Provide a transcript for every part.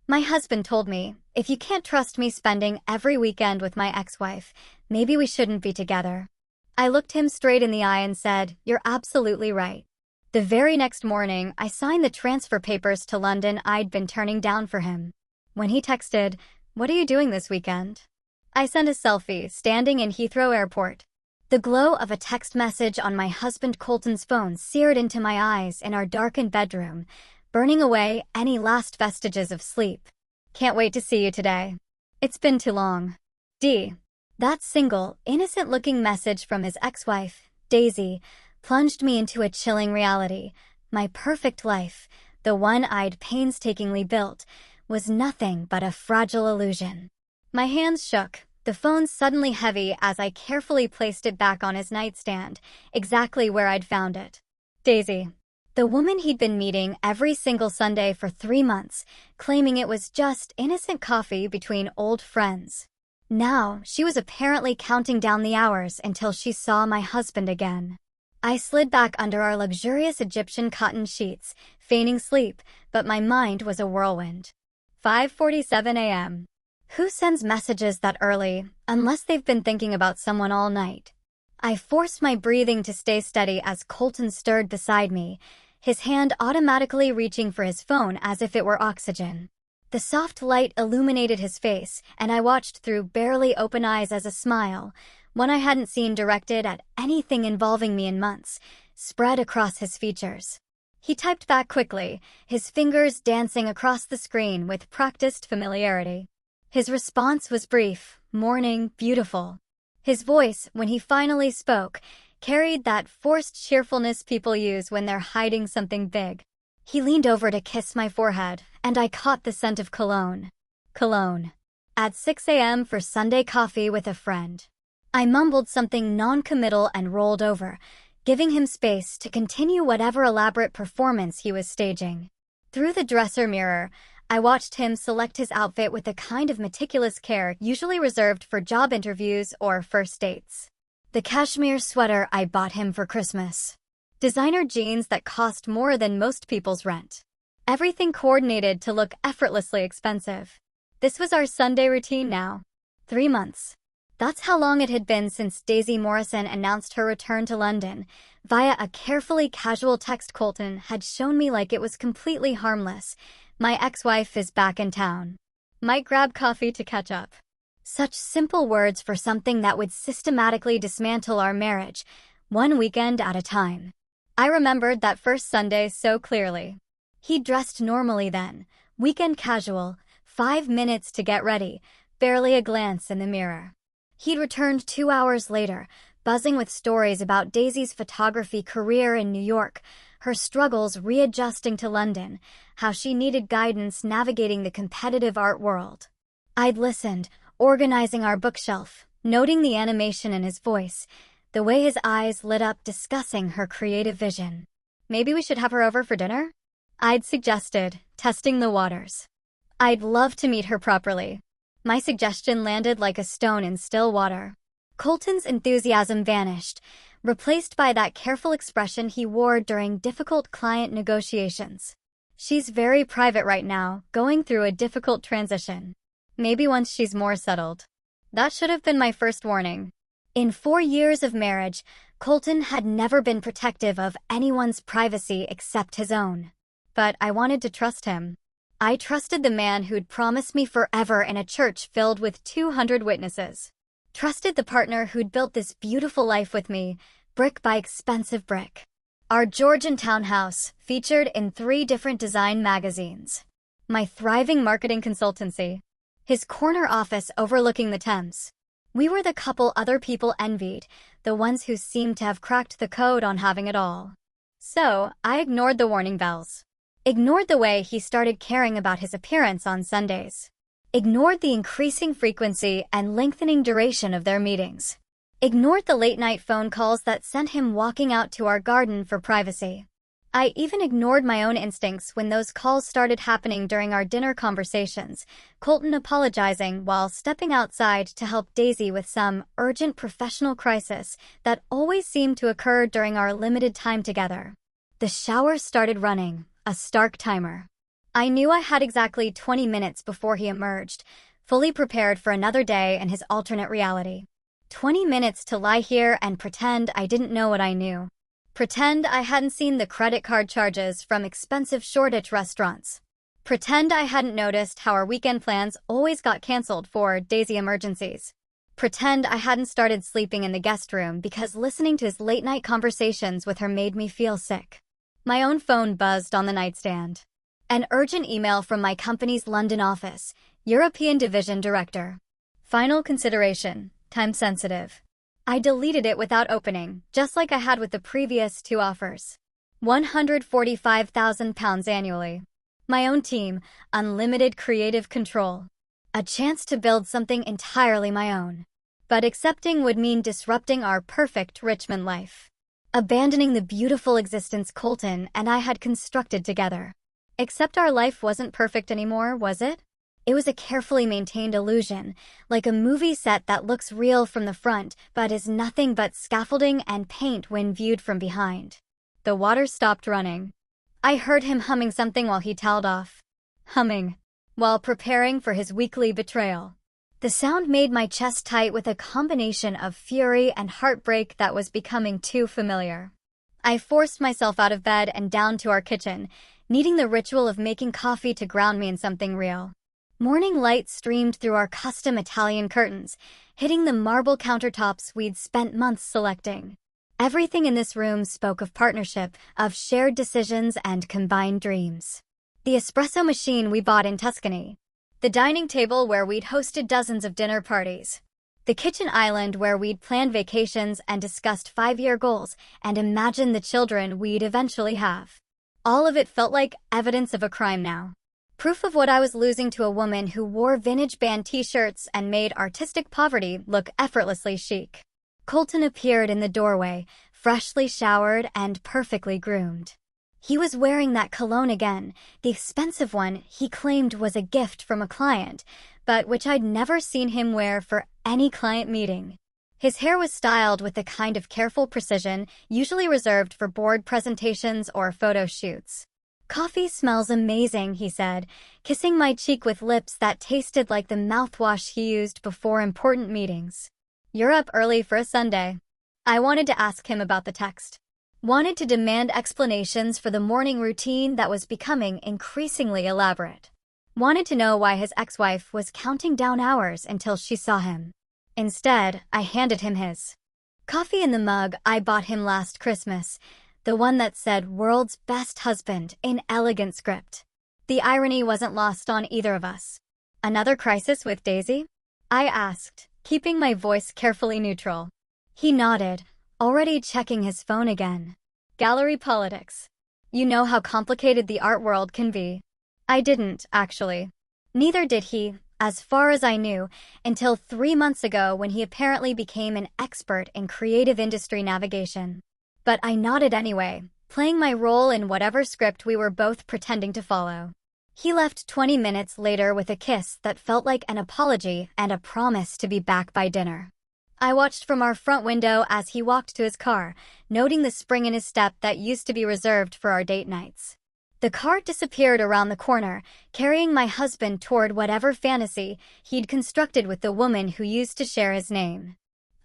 My husband told me, if you can't trust me spending every weekend with my ex-wife, maybe we shouldn't be together. I looked him straight in the eye and said, "You're absolutely right." The very next morning, I signed the transfer papers to London I'd been turning down for him. When he texted, "What are you doing this weekend?" I sent a selfie, standing in Heathrow Airport. The glow of a text message on my husband Colton's phone seared into my eyes in our darkened bedroom, burning away any last vestiges of sleep. "Can't wait to see you today. It's been too long. D." That single, innocent-looking message from his ex-wife, Daisy, plunged me into a chilling reality. My perfect life, the one I'd painstakingly built, was nothing but a fragile illusion. My hands shook, the phone suddenly heavy as I carefully placed it back on his nightstand, exactly where I'd found it. Daisy. The woman he'd been meeting every single Sunday for 3 months, claiming it was just innocent coffee between old friends. Now, she was apparently counting down the hours until she saw my husband again. I slid back under our luxurious Egyptian cotton sheets, feigning sleep, but my mind was a whirlwind. 5:47 a.m. Who sends messages that early, unless they've been thinking about someone all night? I forced my breathing to stay steady as Colton stirred beside me, his hand automatically reaching for his phone as if it were oxygen. The soft light illuminated his face, and I watched through barely open eyes as a smile, one I hadn't seen directed at anything involving me in months, spread across his features. He typed back quickly, his fingers dancing across the screen with practiced familiarity. His response was brief, "Morning, beautiful." His voice, when he finally spoke, carried that forced cheerfulness people use when they're hiding something big. He leaned over to kiss my forehead, and I caught the scent of cologne. Cologne. At 6 a.m. for Sunday coffee with a friend. I mumbled something non-committal and rolled over, giving him space to continue whatever elaborate performance he was staging. Through the dresser mirror, I watched him select his outfit with the kind of meticulous care usually reserved for job interviews or first dates. The cashmere sweater I bought him for Christmas. Designer jeans that cost more than most people's rent. Everything coordinated to look effortlessly expensive. This was our Sunday routine now. 3 months. That's how long it had been since Daisy Morrison announced her return to London. Via a carefully casual text Colton had shown me like it was completely harmless. "My ex-wife is back in town. Might grab coffee to catch up." Such simple words for something that would systematically dismantle our marriage, one weekend at a time. I remembered that first Sunday so clearly. He dressed normally then, weekend casual, 5 minutes to get ready, barely a glance in the mirror. He'd returned 2 hours later, buzzing with stories about Daisy's photography career in New York, her struggles readjusting to London, how she needed guidance navigating the competitive art world. I'd listened, organizing our bookshelf, noting the animation in his voice, the way his eyes lit up discussing her creative vision. "Maybe we should have her over for dinner?" I'd suggested, testing the waters. I'd love to meet her properly. My suggestion landed like a stone in still water. Colton's enthusiasm vanished, replaced by that careful expression he wore during difficult client negotiations. "She's very private right now, going through a difficult transition. Maybe once she's more settled." That should have been my first warning. In 4 years of marriage, Colton had never been protective of anyone's privacy except his own. But I wanted to trust him. I trusted the man who'd promised me forever in a church filled with 200 witnesses. Trusted the partner who'd built this beautiful life with me, brick by expensive brick. Our Georgian townhouse, featured in 3 different design magazines. My thriving marketing consultancy. His corner office overlooking the Thames. We were the couple other people envied, the ones who seemed to have cracked the code on having it all. So, I ignored the warning bells. Ignored the way he started caring about his appearance on Sundays. Ignored the increasing frequency and lengthening duration of their meetings. Ignored the late-night phone calls that sent him walking out to our garden for privacy. I even ignored my own instincts when those calls started happening during our dinner conversations, Colton apologizing while stepping outside to help Daisy with some urgent professional crisis that always seemed to occur during our limited time together. The shower started running, a stark timer. I knew I had exactly 20 minutes before he emerged, fully prepared for another day in his alternate reality. 20 minutes to lie here and pretend I didn't know what I knew. Pretend I hadn't seen the credit card charges from expensive Shoreditch restaurants. Pretend I hadn't noticed how our weekend plans always got canceled for Daisy emergencies. Pretend I hadn't started sleeping in the guest room because listening to his late-night conversations with her made me feel sick. My own phone buzzed on the nightstand. An urgent email from my company's London office, European Division Director. Final consideration, time sensitive. I deleted it without opening, just like I had with the previous 2 offers. £145,000 annually. My own team, unlimited creative control. A chance to build something entirely my own. But accepting would mean disrupting our perfect Richmond life. Abandoning the beautiful existence Colton and I had constructed together. Except our life wasn't perfect anymore, was it? It was a carefully maintained illusion, like a movie set that looks real from the front but is nothing but scaffolding and paint when viewed from behind. The water stopped running. I heard him humming something while he toweled off. Humming. While preparing for his weekly betrayal. The sound made my chest tight with a combination of fury and heartbreak that was becoming too familiar. I forced myself out of bed and down to our kitchen, needing the ritual of making coffee to ground me in something real. Morning light streamed through our custom Italian curtains, hitting the marble countertops we'd spent months selecting. Everything in this room spoke of partnership, of shared decisions and combined dreams. The espresso machine we bought in Tuscany. The dining table where we'd hosted dozens of dinner parties. The kitchen island where we'd planned vacations and discussed 5-year goals and imagined the children we'd eventually have. All of it felt like evidence of a crime now. Proof of what I was losing to a woman who wore vintage band t-shirts and made artistic poverty look effortlessly chic. Colton appeared in the doorway, freshly showered and perfectly groomed. He was wearing that cologne again, the expensive one he claimed was a gift from a client, but which I'd never seen him wear for any client meeting. His hair was styled with the kind of careful precision usually reserved for board presentations or photo shoots. "Coffee smells amazing," he said, kissing my cheek with lips that tasted like the mouthwash he used before important meetings. "You're up early for a Sunday." I wanted to ask him about the text. Wanted to demand explanations for the morning routine that was becoming increasingly elaborate. Wanted to know why his ex-wife was counting down hours until she saw him. Instead, I handed him his coffee in the mug I bought him last Christmas, the one that said "World's Best Husband" in elegant script. The irony wasn't lost on either of us. "Another crisis with Daisy?" I asked, keeping my voice carefully neutral. He nodded, already checking his phone again. "Gallery politics. You know how complicated the art world can be." I didn't, actually. Neither did he, as far as I knew, until 3 months ago when he apparently became an expert in creative industry navigation. But I nodded anyway, playing my role in whatever script we were both pretending to follow. He left 20 minutes later with a kiss that felt like an apology and a promise to be back by dinner. I watched from our front window as he walked to his car, noting the spring in his step that used to be reserved for our date nights. The car disappeared around the corner, carrying my husband toward whatever fantasy he'd constructed with the woman who used to share his name.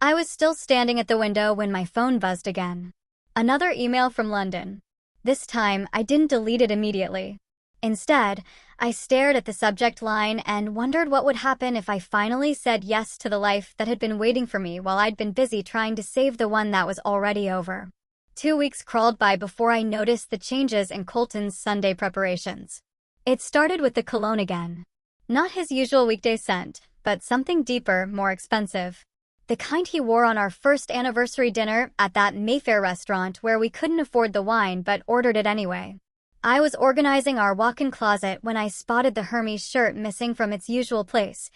I was still standing at the window when my phone buzzed again. Another email from London. This time, I didn't delete it immediately. Instead, I stared at the subject line and wondered what would happen if I finally said yes to the life that had been waiting for me while I'd been busy trying to save the one that was already over. 2 weeks crawled by before I noticed the changes in Colton's Sunday preparations. It started with the cologne again. Not his usual weekday scent, but something deeper, more expensive. The kind he wore on our first anniversary dinner at that Mayfair restaurant where we couldn't afford the wine but ordered it anyway. I was organizing our walk-in closet when I spotted the Hermes shirt missing from its usual place,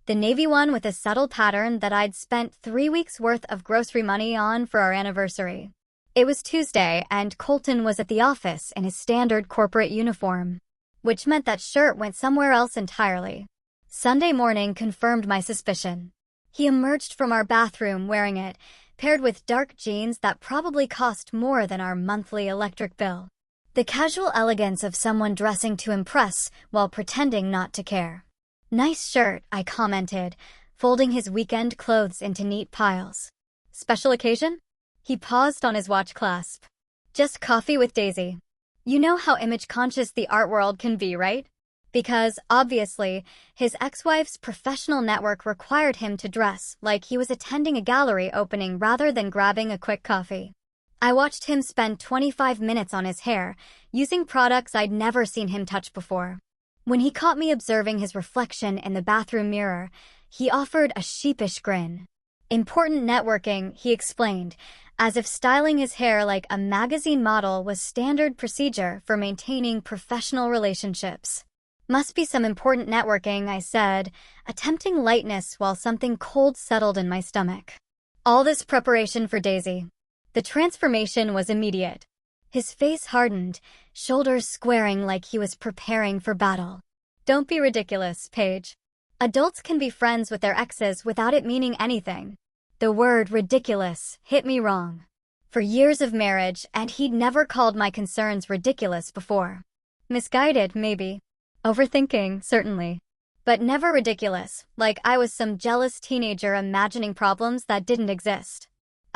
the navy one with a subtle pattern that I'd spent 3 weeks' worth of grocery money on for our anniversary. It was Tuesday, and Colton was at the office in his standard corporate uniform, which meant that shirt went somewhere else entirely. Sunday morning confirmed my suspicion. He emerged from our bathroom wearing it, paired with dark jeans that probably cost more than our monthly electric bill. The casual elegance of someone dressing to impress while pretending not to care. Nice shirt, I commented, folding his weekend clothes into neat piles. Special occasion? He paused on his watch clasp. Just coffee with Daisy. You know how image-conscious the art world can be, right? Because, obviously, his ex-wife's professional network required him to dress like he was attending a gallery opening rather than grabbing a quick coffee. I watched him spend 25 minutes on his hair, using products I'd never seen him touch before. When he caught me observing his reflection in the bathroom mirror, he offered a sheepish grin. Important networking, he explained, as if styling his hair like a magazine model was standard procedure for maintaining professional relationships. Must be some important networking, I said, attempting lightness while something cold settled in my stomach. All this preparation for Daisy. The transformation was immediate. His face hardened, shoulders squaring like he was preparing for battle. Don't be ridiculous, Paige. Adults can be friends with their exes without it meaning anything. The word ridiculous hit me wrong. For years of marriage, and he'd never called my concerns ridiculous before. Misguided, maybe. Overthinking, certainly. But never ridiculous, like I was some jealous teenager imagining problems that didn't exist.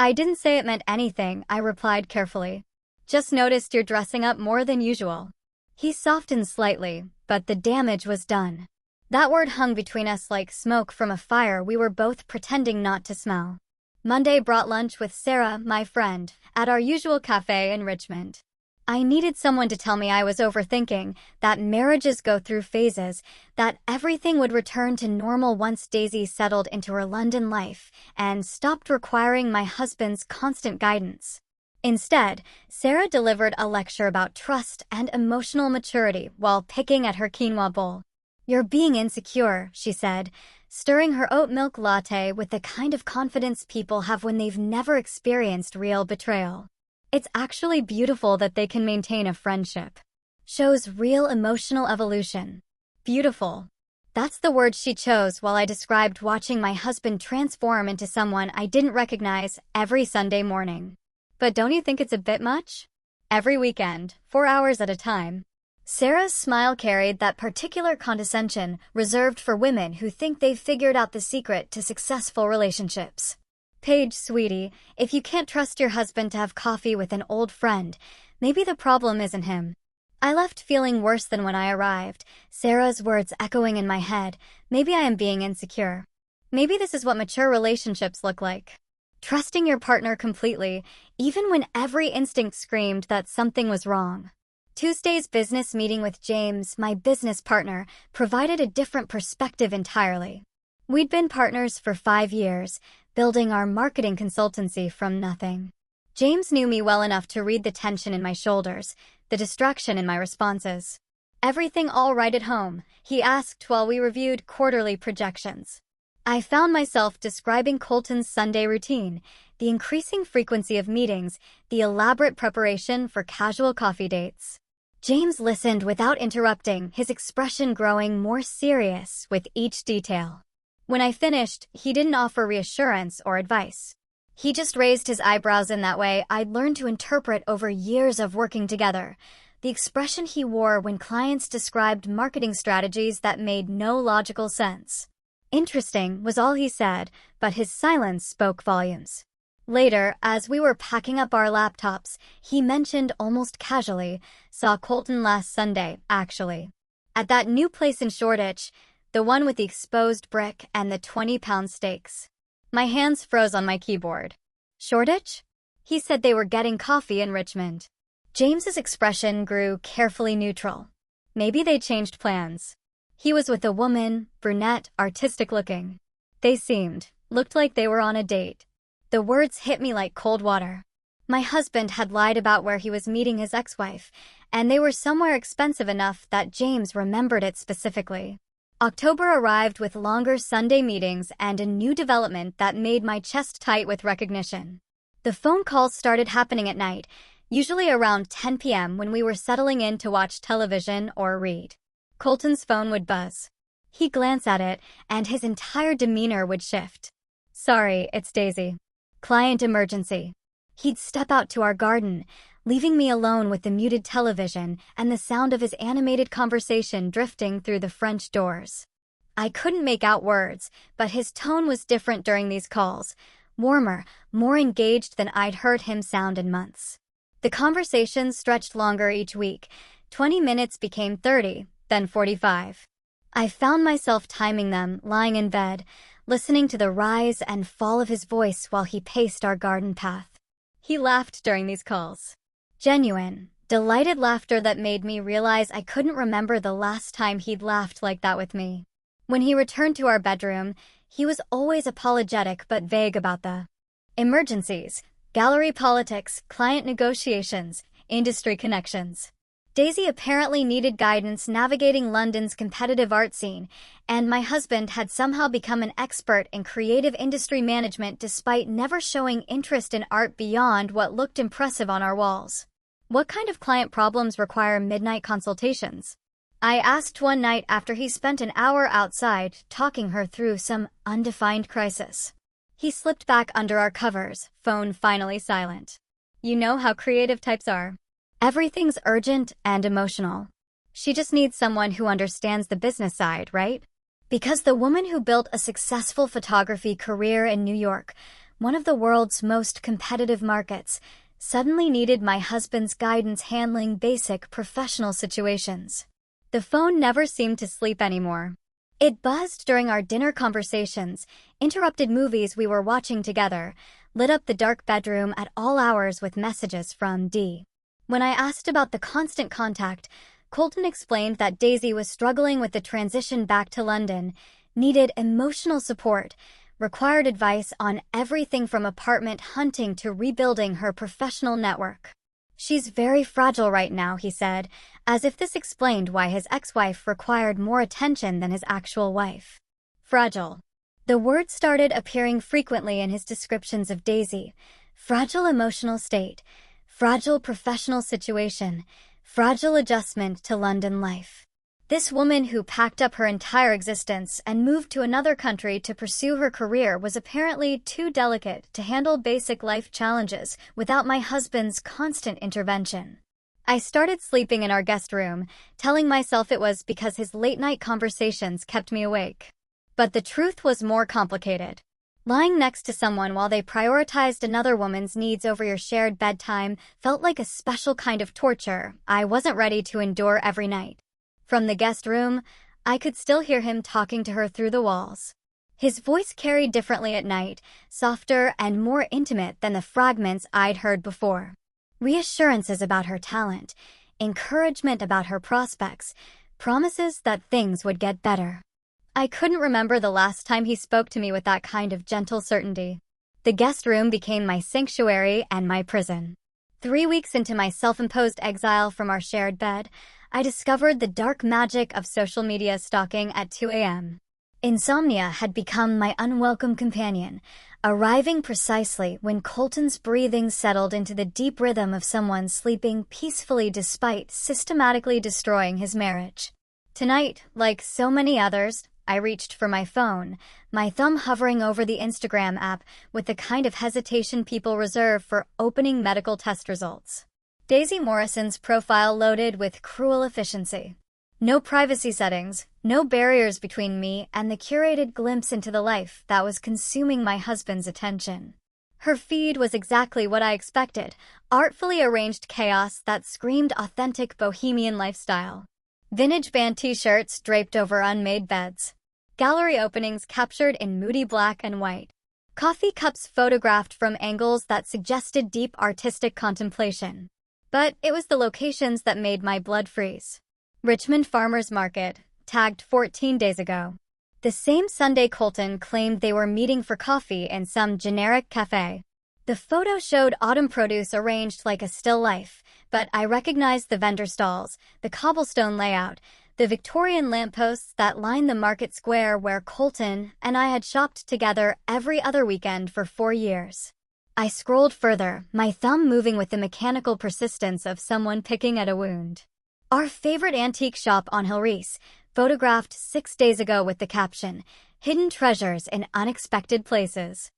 I didn't say it meant anything, I replied carefully. Just noticed you're dressing up more than usual. He softened slightly, but the damage was done. That word hung between us like smoke from a fire we were both pretending not to smell. Monday brought lunch with Sarah, my friend, at our usual cafe in Richmond. I needed someone to tell me I was overthinking, that marriages go through phases, that everything would return to normal once Daisy settled into her London life and stopped requiring my husband's constant guidance. Instead, Sarah delivered a lecture about trust and emotional maturity while picking at her quinoa bowl. You're being insecure, she said, stirring her oat milk latte with the kind of confidence people have when they've never experienced real betrayal. It's actually beautiful that they can maintain a friendship. Shows real emotional evolution. Beautiful. That's the word she chose while I described watching my husband transform into someone I didn't recognize every Sunday morning. But don't you think it's a bit much? Every weekend, 4 hours at a time. Sarah's smile carried that particular condescension reserved for women who think they've figured out the secret to successful relationships. Paige, sweetie, if you can't trust your husband to have coffee with an old friend, maybe the problem isn't him. I left feeling worse than when I arrived, Sarah's words echoing in my head. Maybe I am being insecure. Maybe this is what mature relationships look like. Trusting your partner completely, even when every instinct screamed that something was wrong. Tuesday's business meeting with James, my business partner, provided a different perspective entirely. We'd been partners for 5 years, building our marketing consultancy from nothing. James knew me well enough to read the tension in my shoulders, the distraction in my responses. Everything all right at home? He asked while we reviewed quarterly projections. I found myself describing Colton's Sunday routine, the increasing frequency of meetings, the elaborate preparation for casual coffee dates. James listened without interrupting, his expression growing more serious with each detail. When I finished, he didn't offer reassurance or advice. He just raised his eyebrows in that way I'd learned to interpret over years of working together, the expression he wore when clients described marketing strategies that made no logical sense. Interesting was all he said, but his silence spoke volumes. Later, as we were packing up our laptops, he mentioned almost casually, saw Colton last Sunday, actually. At that new place in Shoreditch, the one with the exposed brick and the 20-pound steaks. My hands froze on my keyboard. Shoreditch? He said they were getting coffee in Richmond. James's expression grew carefully neutral. Maybe they changed plans. He was with a woman, brunette, artistic-looking. They looked like they were on a date. The words hit me like cold water. My husband had lied about where he was meeting his ex-wife, and they were somewhere expensive enough that James remembered it specifically. October arrived with longer Sunday meetings and a new development that made my chest tight with recognition. The phone calls started happening at night, usually around 10 p.m. when we were settling in to watch television or read. Colton's phone would buzz. He'd glance at it, and his entire demeanor would shift. Sorry, it's Daisy. Client emergency. He'd step out to our garden, leaving me alone with the muted television and the sound of his animated conversation drifting through the French doors. I couldn't make out words, but his tone was different during these calls, warmer, more engaged than I'd heard him sound in months. The conversations stretched longer each week. 20 minutes became 30, then 45. I found myself timing them, lying in bed, listening to the rise and fall of his voice while he paced our garden path. He laughed during these calls. Genuine, delighted laughter that made me realize I couldn't remember the last time he'd laughed like that with me. When he returned to our bedroom, he was always apologetic but vague about the emergencies, gallery politics, client negotiations, industry connections. Daisy apparently needed guidance navigating London's competitive art scene, and my husband had somehow become an expert in creative industry management despite never showing interest in art beyond what looked impressive on our walls. What kind of client problems require midnight consultations? I asked one night after he spent an hour outside talking her through some undefined crisis. He slipped back under our covers, phone finally silent. You know how creative types are. Everything's urgent and emotional. She just needs someone who understands the business side, right? Because the woman who built a successful photography career in New York, one of the world's most competitive markets, suddenly needed my husband's guidance handling basic professional situations. The phone never seemed to sleep anymore. It buzzed during our dinner conversations, interrupted movies we were watching together, lit up the dark bedroom at all hours with messages from D. When I asked about the constant contact, Colton explained that Daisy was struggling with the transition back to London, needed emotional support, required advice on everything from apartment hunting to rebuilding her professional network. She's very fragile right now, he said, as if this explained why his ex-wife required more attention than his actual wife. Fragile. The word started appearing frequently in his descriptions of Daisy. Fragile emotional state. Fragile professional situation, fragile adjustment to London life. This woman who packed up her entire existence and moved to another country to pursue her career was apparently too delicate to handle basic life challenges without my husband's constant intervention. I started sleeping in our guest room, telling myself it was because his late-night conversations kept me awake. But the truth was more complicated. Lying next to someone while they prioritized another woman's needs over your shared bedtime felt like a special kind of torture I wasn't ready to endure every night. From the guest room, I could still hear him talking to her through the walls. His voice carried differently at night, softer and more intimate than the fragments I'd heard before. Reassurances about her talent, encouragement about her prospects, promises that things would get better. I couldn't remember the last time he spoke to me with that kind of gentle certainty. The guest room became my sanctuary and my prison. 3 weeks into my self-imposed exile from our shared bed, I discovered the dark magic of social media stalking at 2 a.m. Insomnia had become my unwelcome companion, arriving precisely when Colton's breathing settled into the deep rhythm of someone sleeping peacefully despite systematically destroying his marriage. Tonight, like so many others, I reached for my phone, my thumb hovering over the Instagram app with the kind of hesitation people reserve for opening medical test results. Daisy Morrison's profile loaded with cruel efficiency. No privacy settings, no barriers between me and the curated glimpse into the life that was consuming my husband's attention. Her feed was exactly what I expected, artfully arranged chaos that screamed authentic bohemian lifestyle. Vintage band t-shirts draped over unmade beds. Gallery openings captured in moody black and white. Coffee cups photographed from angles that suggested deep artistic contemplation. But it was the locations that made my blood freeze. Richmond Farmers Market, tagged 14 days ago. The same Sunday Colton claimed they were meeting for coffee in some generic cafe. The photo showed autumn produce arranged like a still life, but I recognized the vendor stalls, the cobblestone layout, the Victorian lampposts that lined the market square where Colton and I had shopped together every other weekend for 4 years. I scrolled further, my thumb moving with the mechanical persistence of someone picking at a wound. Our favorite antique shop on Hillreese, photographed 6 days ago with the caption, "Hidden treasures in unexpected places."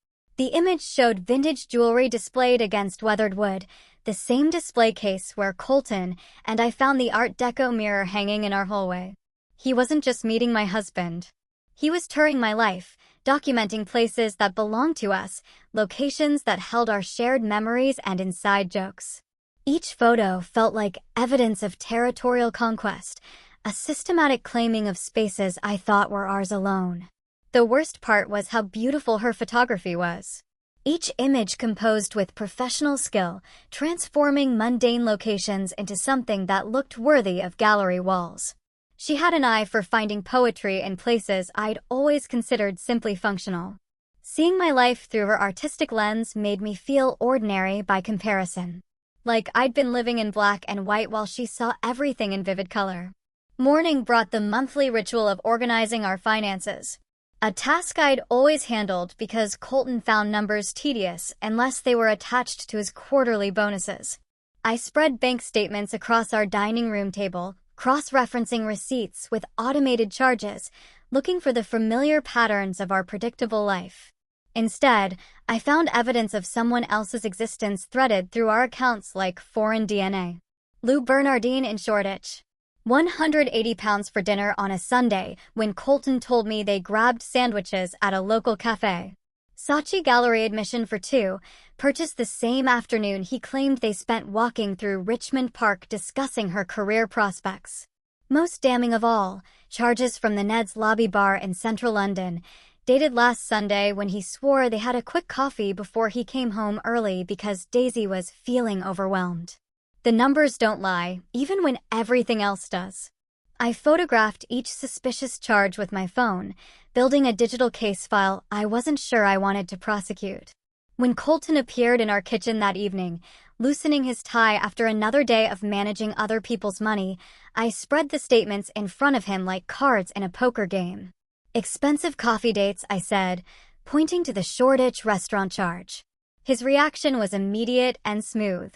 The image showed vintage jewelry displayed against weathered wood, the same display case where Colton and I found the Art Deco mirror hanging in our hallway. He wasn't just meeting my husband. He was touring my life, documenting places that belonged to us, locations that held our shared memories and inside jokes. Each photo felt like evidence of territorial conquest, a systematic claiming of spaces I thought were ours alone. The worst part was how beautiful her photography was. Each image composed with professional skill, transforming mundane locations into something that looked worthy of gallery walls. She had an eye for finding poetry in places I'd always considered simply functional. Seeing my life through her artistic lens made me feel ordinary by comparison. Like I'd been living in black and white while she saw everything in vivid color. Morning brought the monthly ritual of organizing our finances. A task I'd always handled because Colton found numbers tedious unless they were attached to his quarterly bonuses. I spread bank statements across our dining room table, cross-referencing receipts with automated charges, looking for the familiar patterns of our predictable life. Instead, I found evidence of someone else's existence threaded through our accounts like foreign DNA. Lou Bernardine in Shoreditch. 180 pounds for dinner on a Sunday when Colton told me they grabbed sandwiches at a local cafe. Saatchi gallery admission for two, purchased the same afternoon he claimed they spent walking through Richmond Park discussing her career prospects. Most damning of all, charges from the Ned's lobby bar in central London, dated last Sunday when he swore they had a quick coffee before he came home early because Daisy was feeling overwhelmed. The numbers don't lie, even when everything else does. I photographed each suspicious charge with my phone, building a digital case file I wasn't sure I wanted to prosecute. When Colton appeared in our kitchen that evening, loosening his tie after another day of managing other people's money, I spread the statements in front of him like cards in a poker game. "Expensive coffee dates," I said, pointing to the Shoreditch restaurant charge. His reaction was immediate and smooth.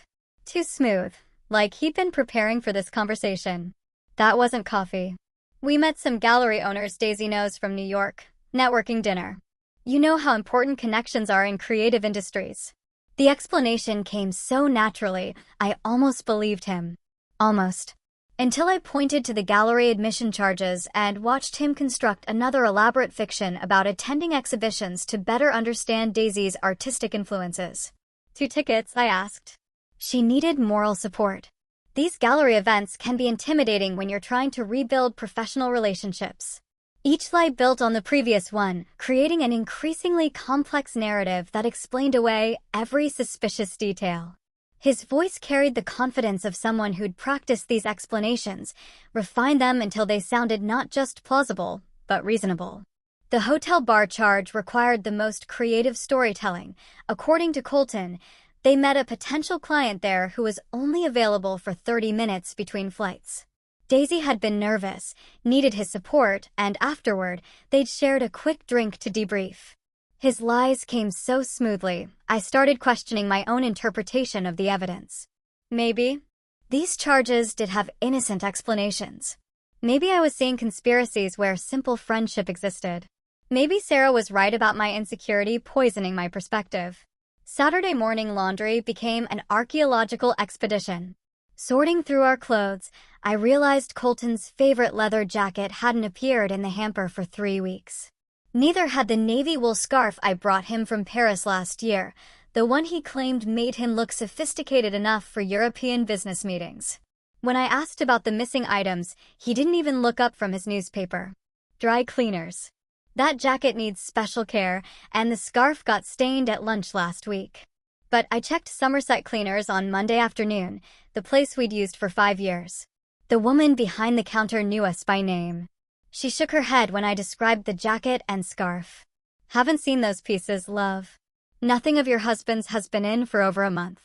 Too smooth, like he'd been preparing for this conversation. That wasn't coffee. We met some gallery owners Daisy knows from New York. Networking dinner. You know how important connections are in creative industries. The explanation came so naturally, I almost believed him. Almost. Until I pointed to the gallery admission charges and watched him construct another elaborate fiction about attending exhibitions to better understand Daisy's artistic influences. 2 tickets, I asked. She needed moral support. These gallery events can be intimidating when you're trying to rebuild professional relationships. Each lie built on the previous one, creating an increasingly complex narrative that explained away every suspicious detail. His voice carried the confidence of someone who'd practiced these explanations, refined them until they sounded not just plausible, but reasonable. The hotel bar charge required the most creative storytelling. According to Colton, they met a potential client there who was only available for 30 minutes between flights. Daisy had been nervous, needed his support, and afterward, they'd shared a quick drink to debrief. His lies came so smoothly, I started questioning my own interpretation of the evidence. Maybe these charges did have innocent explanations. Maybe I was seeing conspiracies where simple friendship existed. Maybe Sarah was right about my insecurity poisoning my perspective. Saturday morning laundry became an archaeological expedition. Sorting through our clothes, I realized Colton's favorite leather jacket hadn't appeared in the hamper for 3 weeks. Neither had the navy wool scarf I brought him from Paris last year, the one he claimed made him look sophisticated enough for European business meetings. When I asked about the missing items, he didn't even look up from his newspaper. Dry cleaners. That jacket needs special care, and the scarf got stained at lunch last week. But I checked Somerset Cleaners on Monday afternoon, the place we'd used for 5 years. The woman behind the counter knew us by name. She shook her head when I described the jacket and scarf. "Haven't seen those pieces, love. Nothing of your husband's has been in for over a month."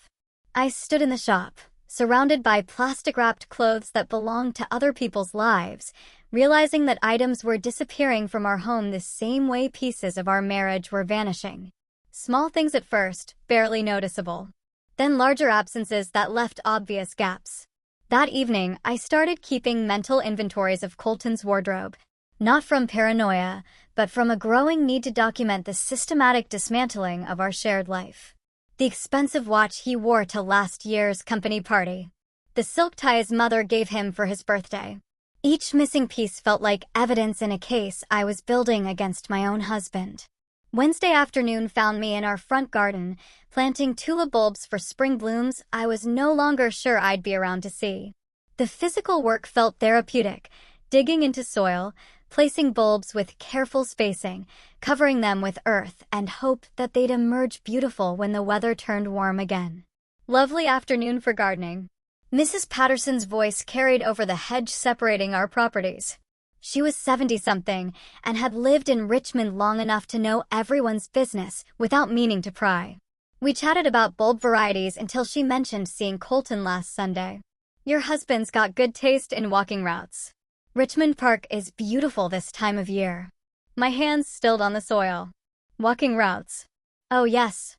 I stood in the shop, surrounded by plastic-wrapped clothes that belonged to other people's lives, realizing that items were disappearing from our home the same way pieces of our marriage were vanishing. Small things at first, barely noticeable. Then larger absences that left obvious gaps. That evening, I started keeping mental inventories of Colton's wardrobe. Not from paranoia, but from a growing need to document the systematic dismantling of our shared life. The expensive watch he wore to last year's company party. The silk tie his mother gave him for his birthday. Each missing piece felt like evidence in a case I was building against my own husband. Wednesday afternoon found me in our front garden, planting tulip bulbs for spring blooms I was no longer sure I'd be around to see. The physical work felt therapeutic, digging into soil, placing bulbs with careful spacing, covering them with earth, and hope that they'd emerge beautiful when the weather turned warm again. Lovely afternoon for gardening. Mrs. Patterson's voice carried over the hedge separating our properties. She was 70-something and had lived in Richmond long enough to know everyone's business without meaning to pry. We chatted about bulb varieties until she mentioned seeing Colton last Sunday. Your husband's got good taste in walking routes. Richmond Park is beautiful this time of year. My hands stilled on the soil. Walking routes. Oh yes.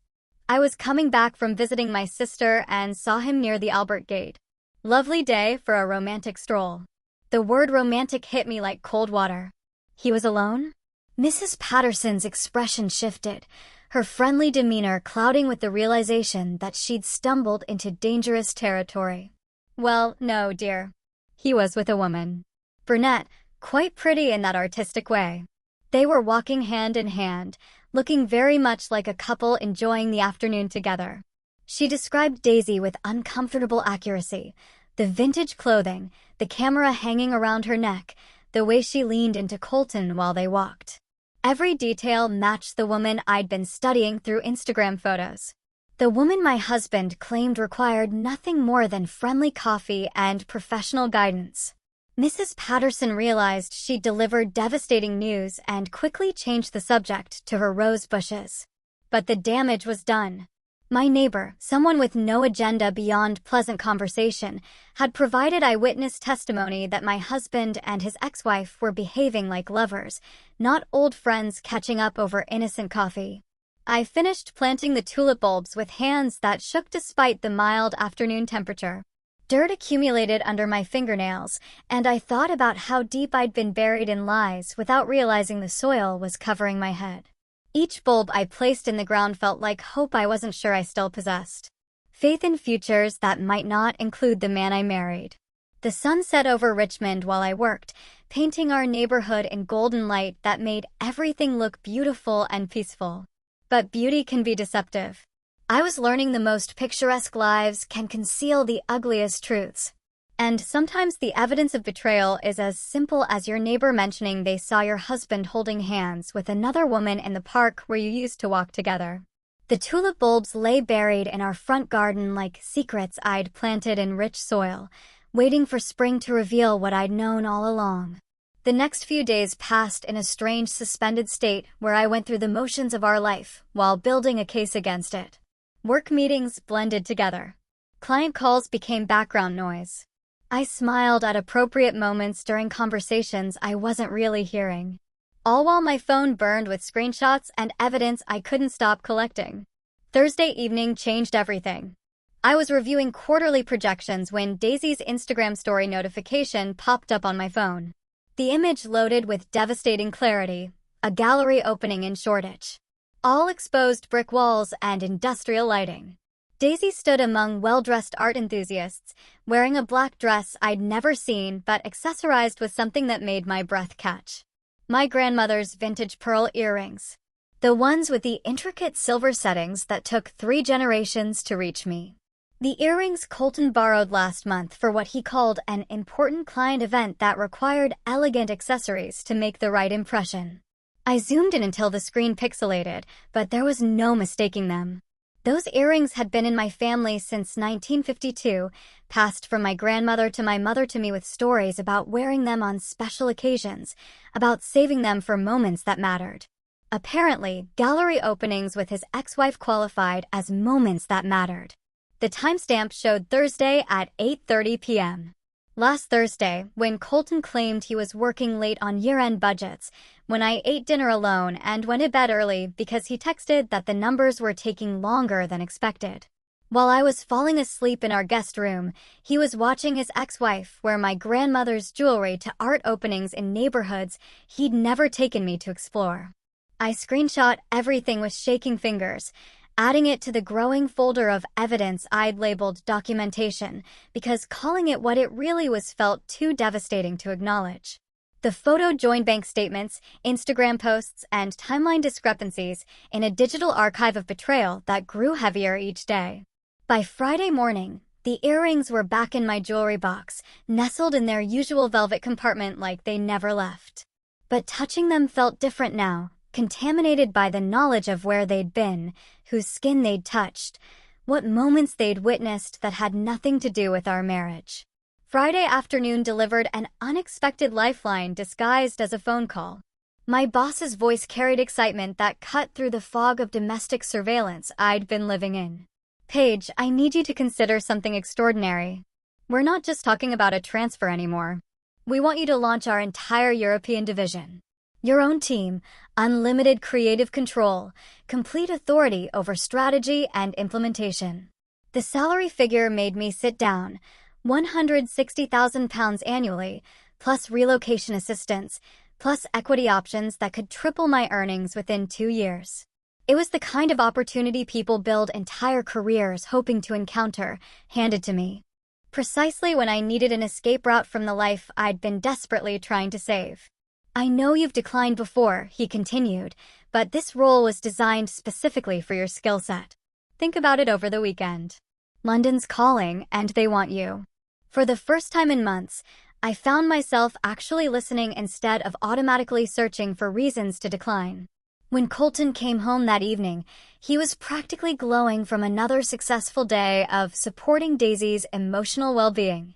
I was coming back from visiting my sister and saw him near the Albert Gate. Lovely day for a romantic stroll. The word romantic hit me like cold water. He was alone? Mrs. Patterson's expression shifted, her friendly demeanor clouding with the realization that she'd stumbled into dangerous territory. Well, no, dear. He was with a woman. Brunette, quite pretty in that artistic way. They were walking hand in hand, looking very much like a couple enjoying the afternoon together. She described Daisy with uncomfortable accuracy. The vintage clothing, the camera hanging around her neck, the way she leaned into Colton while they walked. Every detail matched the woman I'd been studying through Instagram photos. The woman my husband claimed required nothing more than friendly coffee and professional guidance. Mrs. Patterson realized she'd delivered devastating news and quickly changed the subject to her rose bushes. But the damage was done. My neighbor, someone with no agenda beyond pleasant conversation, had provided eyewitness testimony that my husband and his ex-wife were behaving like lovers, not old friends catching up over innocent coffee. I finished planting the tulip bulbs with hands that shook despite the mild afternoon temperature. Dirt accumulated under my fingernails, and I thought about how deep I'd been buried in lies without realizing the soil was covering my head. Each bulb I placed in the ground felt like hope I wasn't sure I still possessed. Faith in futures that might not include the man I married. The sun set over Richmond while I worked, painting our neighborhood in golden light that made everything look beautiful and peaceful. But beauty can be deceptive. I was learning the most picturesque lives can conceal the ugliest truths. And sometimes the evidence of betrayal is as simple as your neighbor mentioning they saw your husband holding hands with another woman in the park where you used to walk together. The tulip bulbs lay buried in our front garden like secrets I'd planted in rich soil, waiting for spring to reveal what I'd known all along. The next few days passed in a strange suspended state where I went through the motions of our life while building a case against it. Work meetings blended together. Client calls became background noise. I smiled at appropriate moments during conversations I wasn't really hearing. All while my phone burned with screenshots and evidence I couldn't stop collecting. Thursday evening changed everything. I was reviewing quarterly projections when Daisy's Instagram story notification popped up on my phone. The image loaded with devastating clarity, a gallery opening in Shoreditch. All exposed brick walls and industrial lighting. Daisy stood among well-dressed art enthusiasts, wearing a black dress I'd never seen but accessorized with something that made my breath catch. My grandmother's vintage pearl earrings. The ones with the intricate silver settings that took 3 generations to reach me. The earrings Colton borrowed last month for what he called an important client event that required elegant accessories to make the right impression. I zoomed in until the screen pixelated, but there was no mistaking them. Those earrings had been in my family since 1952, passed from my grandmother to my mother to me with stories about wearing them on special occasions, about saving them for moments that mattered. Apparently, gallery openings with his ex-wife qualified as moments that mattered. The timestamp showed Thursday at 8:30 p.m. Last Thursday, when Colton claimed he was working late on year-end budgets, when I ate dinner alone and went to bed early because he texted that the numbers were taking longer than expected. While I was falling asleep in our guest room, he was watching his ex-wife wear my grandmother's jewelry to art openings in neighborhoods he'd never taken me to explore. I screenshot everything with shaking fingers, adding it to the growing folder of evidence I'd labeled documentation, because calling it what it really was felt too devastating to acknowledge. The photo joined bank statements, Instagram posts, and timeline discrepancies in a digital archive of betrayal that grew heavier each day. By Friday morning, the earrings were back in my jewelry box, nestled in their usual velvet compartment like they never left. But touching them felt different now, contaminated by the knowledge of where they'd been, whose skin they'd touched, what moments they'd witnessed that had nothing to do with our marriage. Friday afternoon delivered an unexpected lifeline disguised as a phone call. My boss's voice carried excitement that cut through the fog of domestic surveillance I'd been living in. "Paige, I need you to consider something extraordinary. We're not just talking about a transfer anymore. We want you to launch our entire European division. Your own team, unlimited creative control, complete authority over strategy and implementation." The salary figure made me sit down. £160,000 annually, plus relocation assistance, plus equity options that could triple my earnings within 2 years. It was the kind of opportunity people build entire careers hoping to encounter, handed to me. Precisely when I needed an escape route from the life I'd been desperately trying to save. "I know you've declined before," he continued, "but this role was designed specifically for your skill set. Think about it over the weekend. London's calling, and they want you." For the first time in months, I found myself actually listening instead of automatically searching for reasons to decline. When Colton came home that evening, he was practically glowing from another successful day of supporting Daisy's emotional well-being.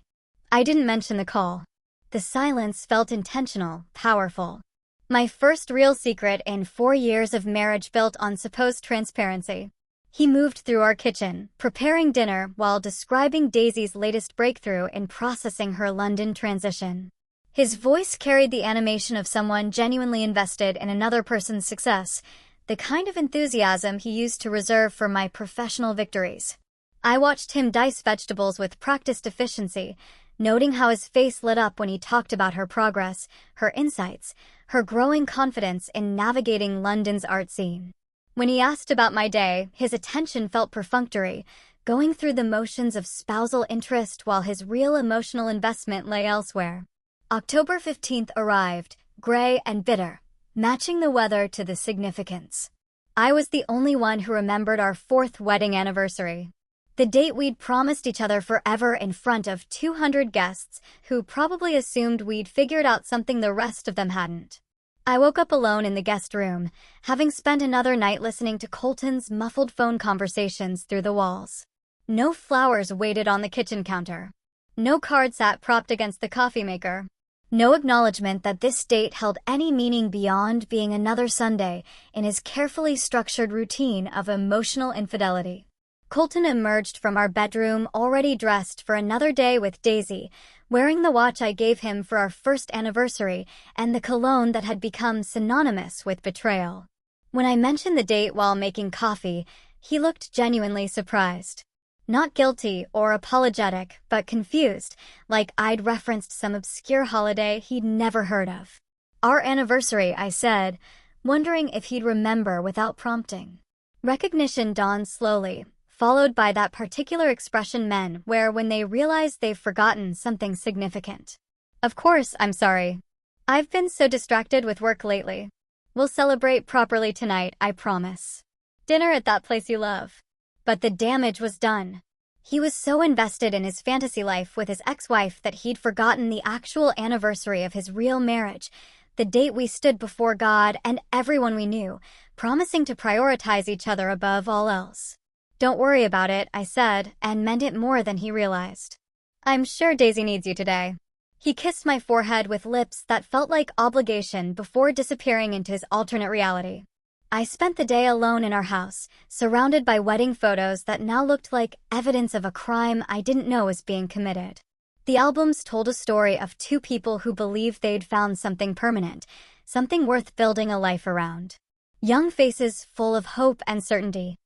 I didn't mention the call. The silence felt intentional, powerful. My first real secret in 4 years of marriage built on supposed transparency. He moved through our kitchen, preparing dinner while describing Daisy's latest breakthrough in processing her London transition. His voice carried the animation of someone genuinely invested in another person's success, the kind of enthusiasm he used to reserve for my professional victories. I watched him dice vegetables with practiced efficiency, noting how his face lit up when he talked about her progress, her insights, her growing confidence in navigating London's art scene. When he asked about my day, his attention felt perfunctory, going through the motions of spousal interest while his real emotional investment lay elsewhere. October 15th arrived, gray and bitter, matching the weather to the significance. I was the only one who remembered our 4th wedding anniversary. The date we'd promised each other forever in front of 200 guests who probably assumed we'd figured out something the rest of them hadn't. I woke up alone in the guest room, having spent another night listening to Colton's muffled phone conversations through the walls. No flowers waited on the kitchen counter. No card sat propped against the coffee maker. No acknowledgement that this date held any meaning beyond being another Sunday in his carefully structured routine of emotional infidelity. Colton emerged from our bedroom already dressed for another day with Daisy, wearing the watch I gave him for our 1st anniversary and the cologne that had become synonymous with betrayal. When I mentioned the date while making coffee, he looked genuinely surprised. Not guilty or apologetic, but confused, like I'd referenced some obscure holiday he'd never heard of. "Our anniversary," I said, wondering if he'd remember without prompting. Recognition dawned slowly, followed by that particular expression men wear when they realize they've forgotten something significant. "Of course, I'm sorry. I've been so distracted with work lately. We'll celebrate properly tonight, I promise. Dinner at that place you love." But the damage was done. He was so invested in his fantasy life with his ex-wife that he'd forgotten the actual anniversary of his real marriage, the date we stood before God and everyone we knew, promising to prioritize each other above all else. "Don't worry about it," I said, and meant it more than he realized. "I'm sure Daisy needs you today." He kissed my forehead with lips that felt like obligation before disappearing into his alternate reality. I spent the day alone in our house, surrounded by wedding photos that now looked like evidence of a crime I didn't know was being committed. The albums told a story of 2 people who believed they'd found something permanent, something worth building a life around. Young faces full of hope and certainty.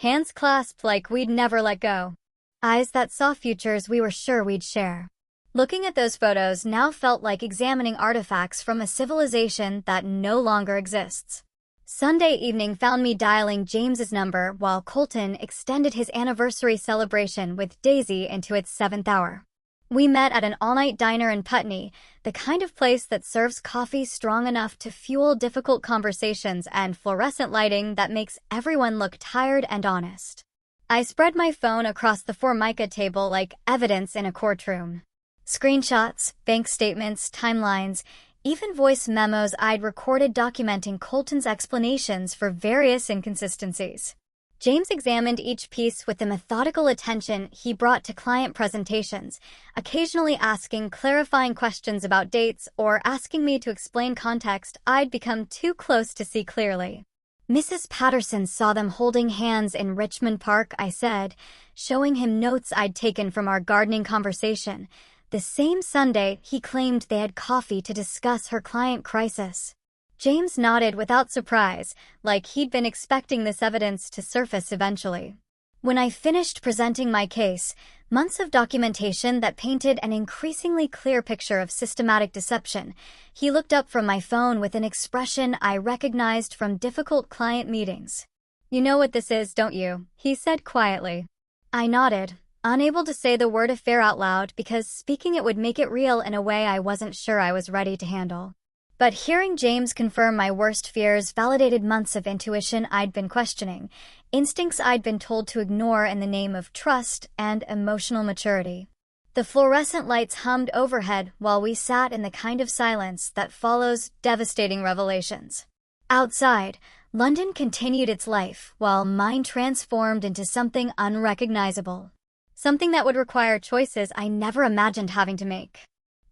hands clasped like we'd never let go. Eyes that saw futures we were sure we'd share. Looking at those photos now felt like examining artifacts from a civilization that no longer exists. Sunday evening found me dialing James's number while Colton extended his anniversary celebration with Daisy into its 7th hour. We met at an all-night diner in Putney, the kind of place that serves coffee strong enough to fuel difficult conversations and fluorescent lighting that makes everyone look tired and honest. I spread my phone across the Formica table like evidence in a courtroom. Screenshots, bank statements, timelines, even voice memos I'd recorded documenting Colton's explanations for various inconsistencies. James examined each piece with the methodical attention he brought to client presentations, occasionally asking clarifying questions about dates or asking me to explain context I'd become too close to see clearly. Mrs. Patterson saw them holding hands in Richmond Park, I said, showing him notes I'd taken from our gardening conversation. The same Sunday, he claimed they had coffee to discuss her client crisis. James nodded without surprise, like he'd been expecting this evidence to surface eventually. When I finished presenting my case, months of documentation that painted an increasingly clear picture of systematic deception, he looked up from my phone with an expression I recognized from difficult client meetings. "You know what this is, don't you?" he said quietly. I nodded, unable to say the word affair out loud because speaking it would make it real in a way I wasn't sure I was ready to handle. But hearing James confirm my worst fears validated months of intuition I'd been questioning, instincts I'd been told to ignore in the name of trust and emotional maturity. The fluorescent lights hummed overhead while we sat in the kind of silence that follows devastating revelations. Outside, London continued its life while mine transformed into something unrecognizable. Something that would require choices I never imagined having to make.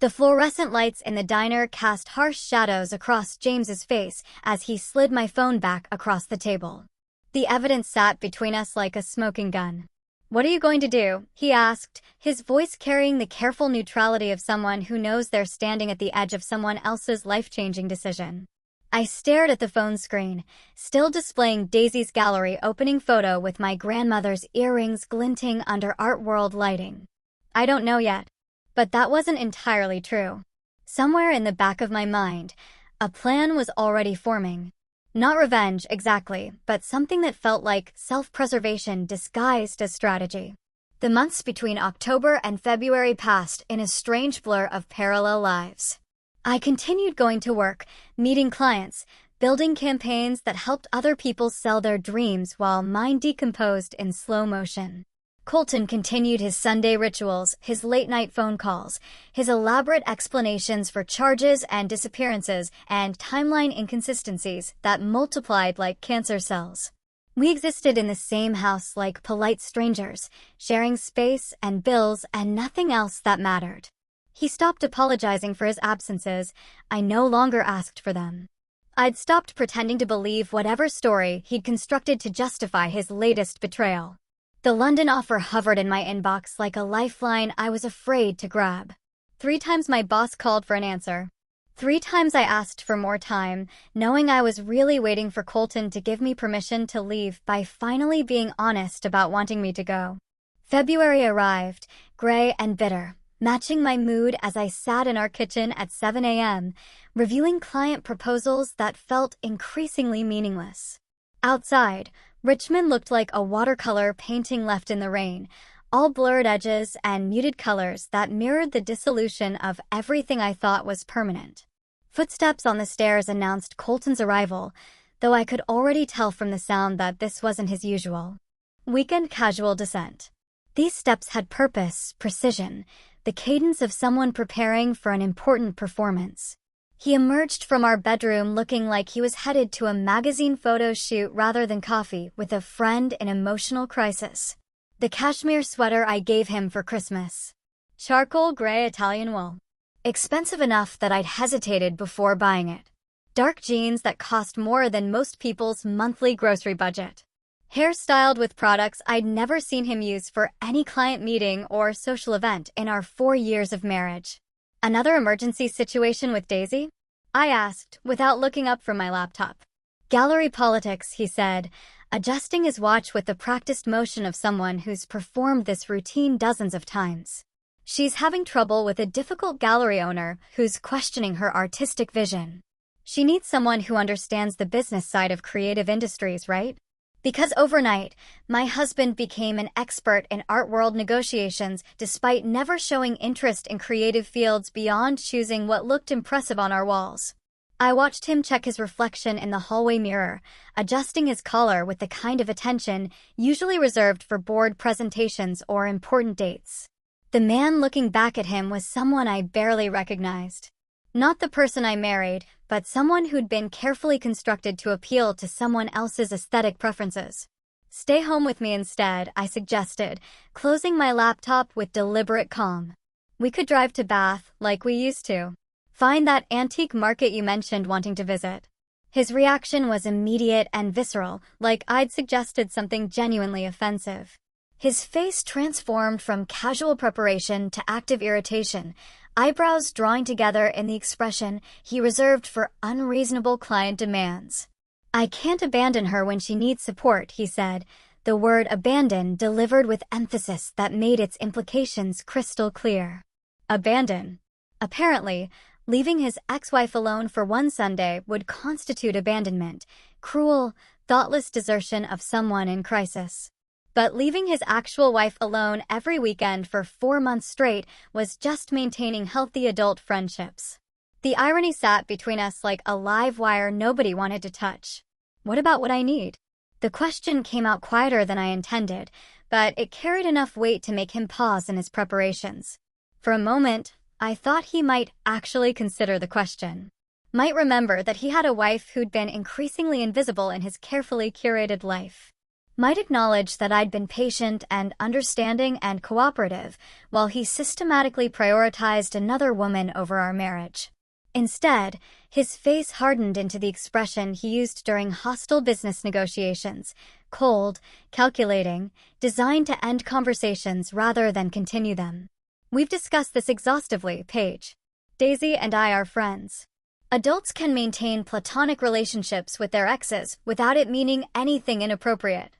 The fluorescent lights in the diner cast harsh shadows across James's face as he slid my phone back across the table. The evidence sat between us like a smoking gun. "What are you going to do?" he asked, his voice carrying the careful neutrality of someone who knows they're standing at the edge of someone else's life-changing decision. I stared at the phone screen, still displaying Daisy's gallery opening photo with my grandmother's earrings glinting under art world lighting. I don't know yet. But that wasn't entirely true. Somewhere in the back of my mind, a plan was already forming. Not revenge, exactly, but something that felt like self-preservation disguised as strategy. The months between October and February passed in a strange blur of parallel lives. I continued going to work, meeting clients, building campaigns that helped other people sell their dreams while mine decomposed in slow motion. Colton continued his Sunday rituals, his late-night phone calls, his elaborate explanations for charges and disappearances and timeline inconsistencies that multiplied like cancer cells. We existed in the same house like polite strangers, sharing space and bills and nothing else that mattered. He stopped apologizing for his absences. I no longer asked for them. I'd stopped pretending to believe whatever story he'd constructed to justify his latest betrayal. The London offer hovered in my inbox like a lifeline I was afraid to grab. 3 times my boss called for an answer. 3 times I asked for more time, knowing I was really waiting for Colton to give me permission to leave by finally being honest about wanting me to go. February arrived, gray and bitter, matching my mood as I sat in our kitchen at 7 a.m., reviewing client proposals that felt increasingly meaningless. Outside, Richmond looked like a watercolor painting left in the rain, all blurred edges and muted colors that mirrored the dissolution of everything I thought was permanent. Footsteps on the stairs announced Colton's arrival, though I could already tell from the sound that this wasn't his usual weekend casual descent. These steps had purpose, precision, the cadence of someone preparing for an important performance. He emerged from our bedroom looking like he was headed to a magazine photo shoot rather than coffee with a friend in emotional crisis. The cashmere sweater I gave him for Christmas. Charcoal gray Italian wool. Expensive enough that I'd hesitated before buying it. Dark jeans that cost more than most people's monthly grocery budget. Hair styled with products I'd never seen him use for any client meeting or social event in our 4 years of marriage. "Another emergency situation with Daisy?" I asked, without looking up from my laptop. Gallery politics, he said, adjusting his watch with the practiced motion of someone who's performed this routine dozens of times. She's having trouble with a difficult gallery owner who's questioning her artistic vision. She needs someone who understands the business side of creative industries, right? Because overnight, my husband became an expert in art world negotiations despite never showing interest in creative fields beyond choosing what looked impressive on our walls. I watched him check his reflection in the hallway mirror, adjusting his collar with the kind of attention usually reserved for board presentations or important dates. The man looking back at him was someone I barely recognized. Not the person I married, but someone who'd been carefully constructed to appeal to someone else's aesthetic preferences. Stay home with me instead, I suggested, closing my laptop with deliberate calm. We could drive to Bath, like we used to. Find that antique market you mentioned wanting to visit. His reaction was immediate and visceral, like I'd suggested something genuinely offensive. His face transformed from casual preparation to active irritation, eyebrows drawing together in the expression he reserved for unreasonable client demands. I can't abandon her when she needs support, he said, the word abandon delivered with emphasis that made its implications crystal clear. Abandon. Apparently, leaving his ex-wife alone for one Sunday would constitute abandonment, cruel, thoughtless desertion of someone in crisis. But leaving his actual wife alone every weekend for 4 months straight was just maintaining healthy adult friendships. The irony sat between us like a live wire nobody wanted to touch. What about what I need? The question came out quieter than I intended, but it carried enough weight to make him pause in his preparations. For a moment, I thought he might actually consider the question. Might remember that he had a wife who'd been increasingly invisible in his carefully curated life. Might acknowledge that I'd been patient and understanding and cooperative while he systematically prioritized another woman over our marriage. Instead, his face hardened into the expression he used during hostile business negotiations, cold, calculating, designed to end conversations rather than continue them. We've discussed this exhaustively, Paige. Daisy and I are friends. Adults can maintain platonic relationships with their exes without it meaning anything inappropriate.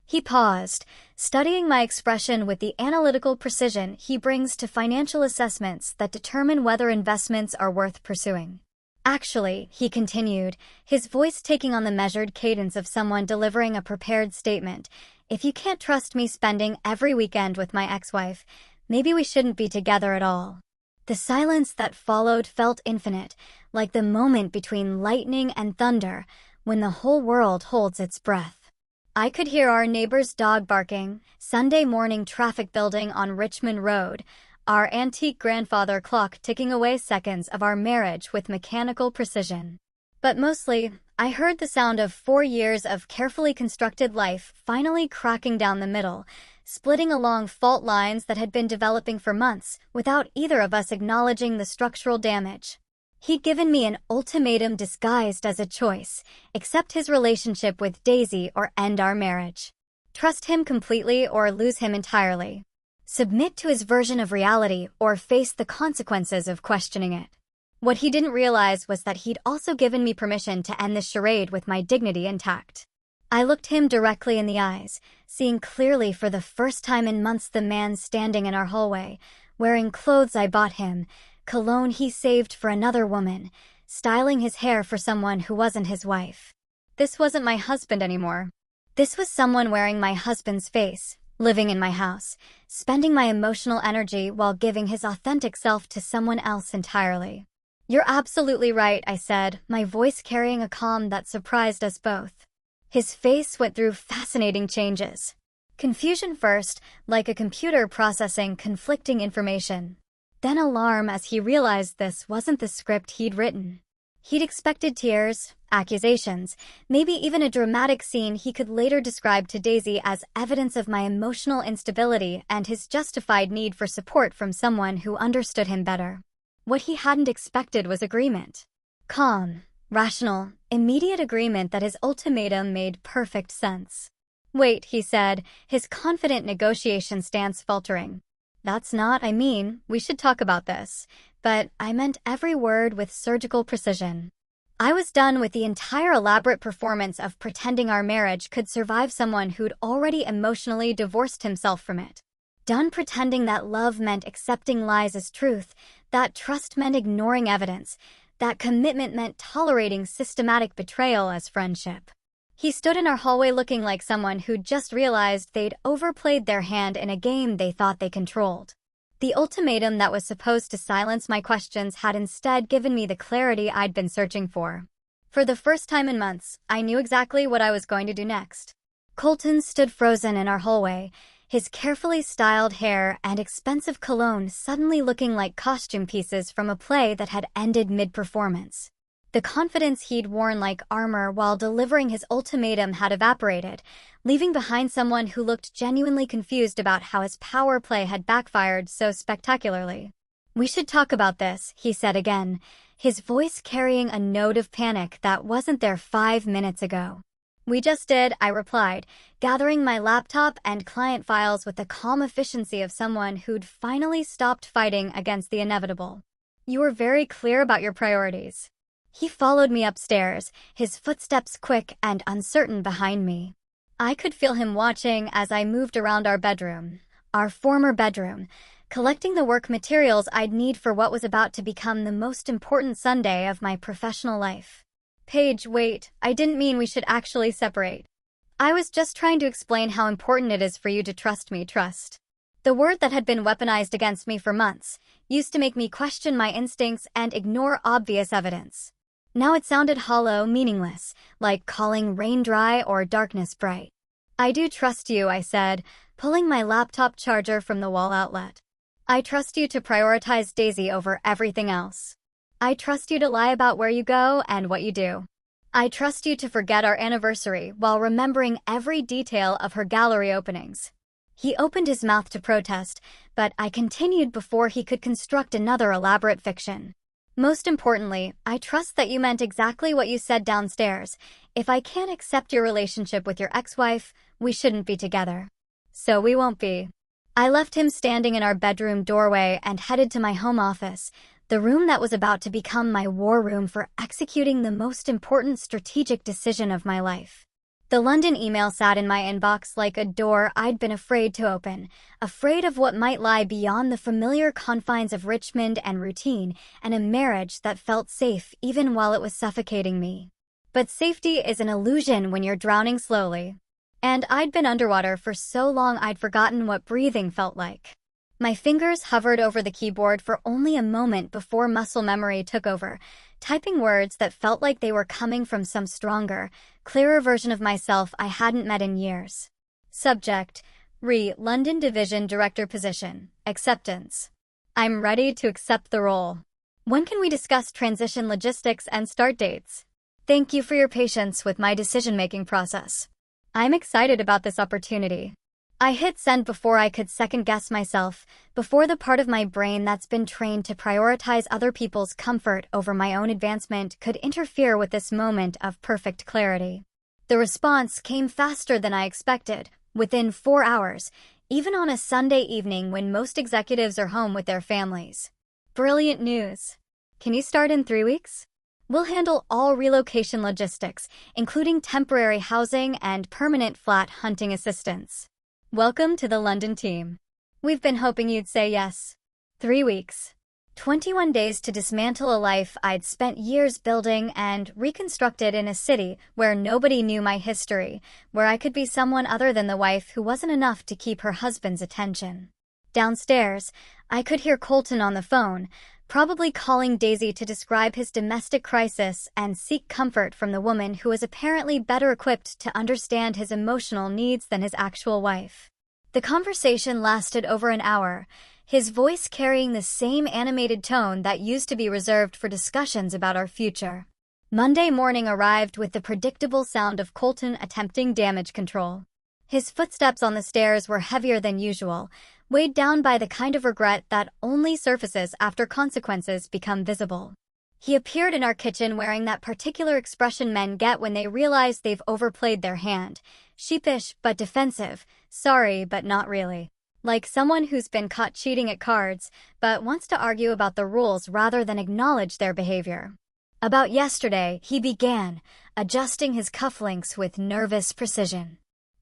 He paused, studying my expression with the analytical precision he brings to financial assessments that determine whether investments are worth pursuing. Actually, he continued, his voice taking on the measured cadence of someone delivering a prepared statement, if you can't trust me spending every weekend with my ex-wife, maybe we shouldn't be together at all. The silence that followed felt infinite, like the moment between lightning and thunder, when the whole world holds its breath. I could hear our neighbor's dog barking, Sunday morning traffic building on Richmond Road, our antique grandfather clock ticking away seconds of our marriage with mechanical precision. But mostly, I heard the sound of 4 years of carefully constructed life finally cracking down the middle, splitting along fault lines that had been developing for months without either of us acknowledging the structural damage. He'd given me an ultimatum disguised as a choice: accept his relationship with Daisy or end our marriage. Trust him completely or lose him entirely. Submit to his version of reality or face the consequences of questioning it. What he didn't realize was that he'd also given me permission to end this charade with my dignity intact. I looked him directly in the eyes, seeing clearly for the first time in months the man standing in our hallway, wearing clothes I bought him, cologne he saved for another woman, styling his hair for someone who wasn't his wife. This wasn't my husband anymore. This was someone wearing my husband's face, living in my house, spending my emotional energy while giving his authentic self to someone else entirely. You're absolutely right, I said, my voice carrying a calm that surprised us both. His face went through fascinating changes. Confusion first, like a computer processing conflicting information. Then alarm as he realized this wasn't the script he'd written. He'd expected tears, accusations, maybe even a dramatic scene he could later describe to Daisy as evidence of my emotional instability and his justified need for support from someone who understood him better. What he hadn't expected was agreement. Calm, rational, immediate agreement that his ultimatum made perfect sense. Wait, he said, his confident negotiation stance faltering. That's not, we should talk about this, but I meant every word with surgical precision. I was done with the entire elaborate performance of pretending our marriage could survive someone who'd already emotionally divorced himself from it. Done pretending that love meant accepting lies as truth, that trust meant ignoring evidence, that commitment meant tolerating systematic betrayal as friendship. He stood in our hallway looking like someone who'd just realized they'd overplayed their hand in a game they thought they controlled. The ultimatum that was supposed to silence my questions had instead given me the clarity I'd been searching for. For the first time in months, I knew exactly what I was going to do next. Colton stood frozen in our hallway, his carefully styled hair and expensive cologne suddenly looking like costume pieces from a play that had ended mid-performance. The confidence he'd worn like armor while delivering his ultimatum had evaporated, leaving behind someone who looked genuinely confused about how his power play had backfired so spectacularly. "We should talk about this," he said again, his voice carrying a note of panic that wasn't there 5 minutes ago. "We just did," I replied, gathering my laptop and client files with the calm efficiency of someone who'd finally stopped fighting against the inevitable. "You were very clear about your priorities." He followed me upstairs, his footsteps quick and uncertain behind me. I could feel him watching as I moved around our former bedroom, collecting the work materials I'd need for what was about to become the most important Sunday of my professional life. "Paige, wait, I didn't mean we should actually separate. I was just trying to explain how important it is for you to trust me, trust." The word that had been weaponized against me for months used to make me question my instincts and ignore obvious evidence. Now it sounded hollow, meaningless, like calling rain dry or darkness bright. "I do trust you," I said, pulling my laptop charger from the wall outlet. "I trust you to prioritize Daisy over everything else. I trust you to lie about where you go and what you do. I trust you to forget our anniversary while remembering every detail of her gallery openings." He opened his mouth to protest, but I continued before he could construct another elaborate fiction. "Most importantly, I trust that you meant exactly what you said downstairs. If I can't accept your relationship with your ex-wife, we shouldn't be together." "So we won't be." I left him standing in our bedroom doorway and headed to my home office, the room that was about to become my war room for executing the most important strategic decision of my life. The London email sat in my inbox like a door I'd been afraid to open, afraid of what might lie beyond the familiar confines of Richmond and routine, and a marriage that felt safe even while it was suffocating me. But safety is an illusion when you're drowning slowly. And I'd been underwater for so long I'd forgotten what breathing felt like. My fingers hovered over the keyboard for only a moment before muscle memory took over, typing words that felt like they were coming from some stronger, clearer version of myself I hadn't met in years. Subject: London Division Director position. Acceptance. I'm ready to accept the role. When can we discuss transition logistics and start dates? Thank you for your patience with my decision-making process. I'm excited about this opportunity. I hit send before I could second-guess myself, before the part of my brain that's been trained to prioritize other people's comfort over my own advancement could interfere with this moment of perfect clarity. The response came faster than I expected, within 4 hours, even on a Sunday evening when most executives are home with their families. Brilliant news. Can you start in 3 weeks? We'll handle all relocation logistics, including temporary housing and permanent flat hunting assistance. Welcome to the London team. We've been hoping you'd say yes. 3 weeks. 21 days to dismantle a life I'd spent years building and reconstructed in a city where nobody knew my history, where I could be someone other than the wife who wasn't enough to keep her husband's attention. Downstairs, I could hear Colton on the phone, probably calling Daisy to describe his domestic crisis and seek comfort from the woman who was apparently better equipped to understand his emotional needs than his actual wife. The conversation lasted over an hour, his voice carrying the same animated tone that used to be reserved for discussions about our future. Monday morning arrived with the predictable sound of Colton attempting damage control. His footsteps on the stairs were heavier than usual, weighed down by the kind of regret that only surfaces after consequences become visible. He appeared in our kitchen wearing that particular expression men get when they realize they've overplayed their hand, sheepish but defensive, sorry but not really. Like someone who's been caught cheating at cards, but wants to argue about the rules rather than acknowledge their behavior. About yesterday, he began, adjusting his cufflinks with nervous precision.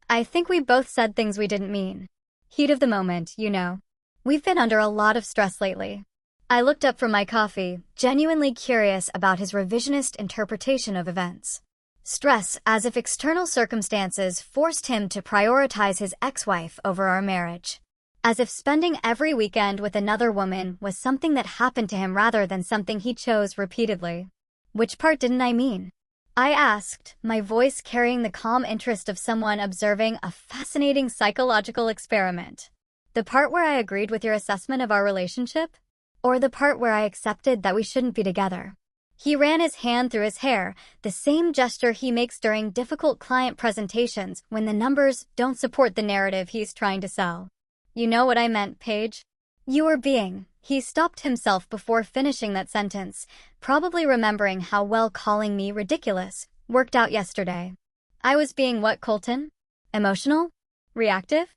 I think we both said things we didn't mean. Heat of the moment, you know. We've been under a lot of stress lately. I looked up from my coffee, genuinely curious about his revisionist interpretation of events. Stress, as if external circumstances forced him to prioritize his ex-wife over our marriage. As if spending every weekend with another woman was something that happened to him rather than something he chose repeatedly. Which part didn't I mean? I asked, my voice carrying the calm interest of someone observing a fascinating psychological experiment. The part where I agreed with your assessment of our relationship? Or the part where I accepted that we shouldn't be together? He ran his hand through his hair, the same gesture he makes during difficult client presentations when the numbers don't support the narrative he's trying to sell. You know what I meant, Paige? You were being. He stopped himself before finishing that sentence, probably remembering how well calling me ridiculous worked out yesterday. I was being what, Colton? Emotional? Reactive?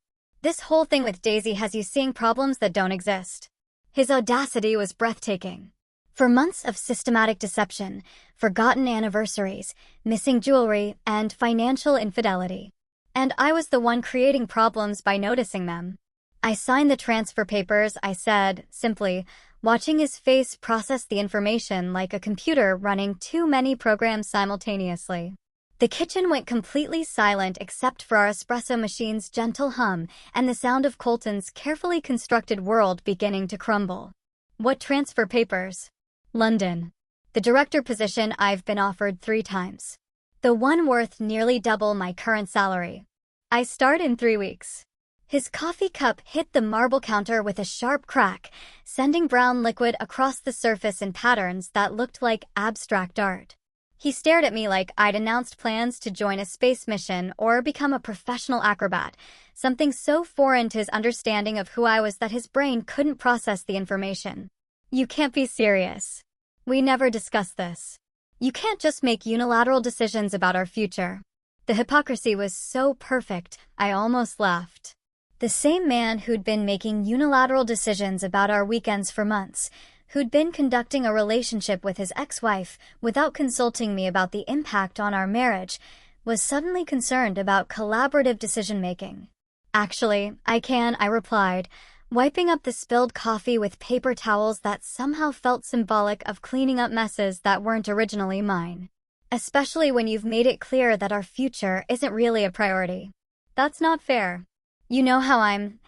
This whole thing with Daisy has you seeing problems that don't exist. His audacity was breathtaking. For months of systematic deception, forgotten anniversaries, missing jewelry, and financial infidelity. And I was the one creating problems by noticing them. I signed the transfer papers, I said, simply, watching his face process the information like a computer running too many programs simultaneously. The kitchen went completely silent except for our espresso machine's gentle hum and the sound of Colton's carefully constructed world beginning to crumble. What transfer papers? London. The director position I've been offered 3 times. The one worth nearly double my current salary. I start in 3 weeks. His coffee cup hit the marble counter with a sharp crack, sending brown liquid across the surface in patterns that looked like abstract art. He stared at me like I'd announced plans to join a space mission or become a professional acrobat, something so foreign to his understanding of who I was that his brain couldn't process the information. You can't be serious. We never discussed this. You can't just make unilateral decisions about our future. The hypocrisy was so perfect, I almost laughed. The same man who'd been making unilateral decisions about our weekends for months, who'd been conducting a relationship with his ex-wife without consulting me about the impact on our marriage, was suddenly concerned about collaborative decision-making. Actually, I replied, wiping up the spilled coffee with paper towels that somehow felt symbolic of cleaning up messes that weren't originally mine. Especially when you've made it clear that our future isn't really a priority. That's not fair. You know how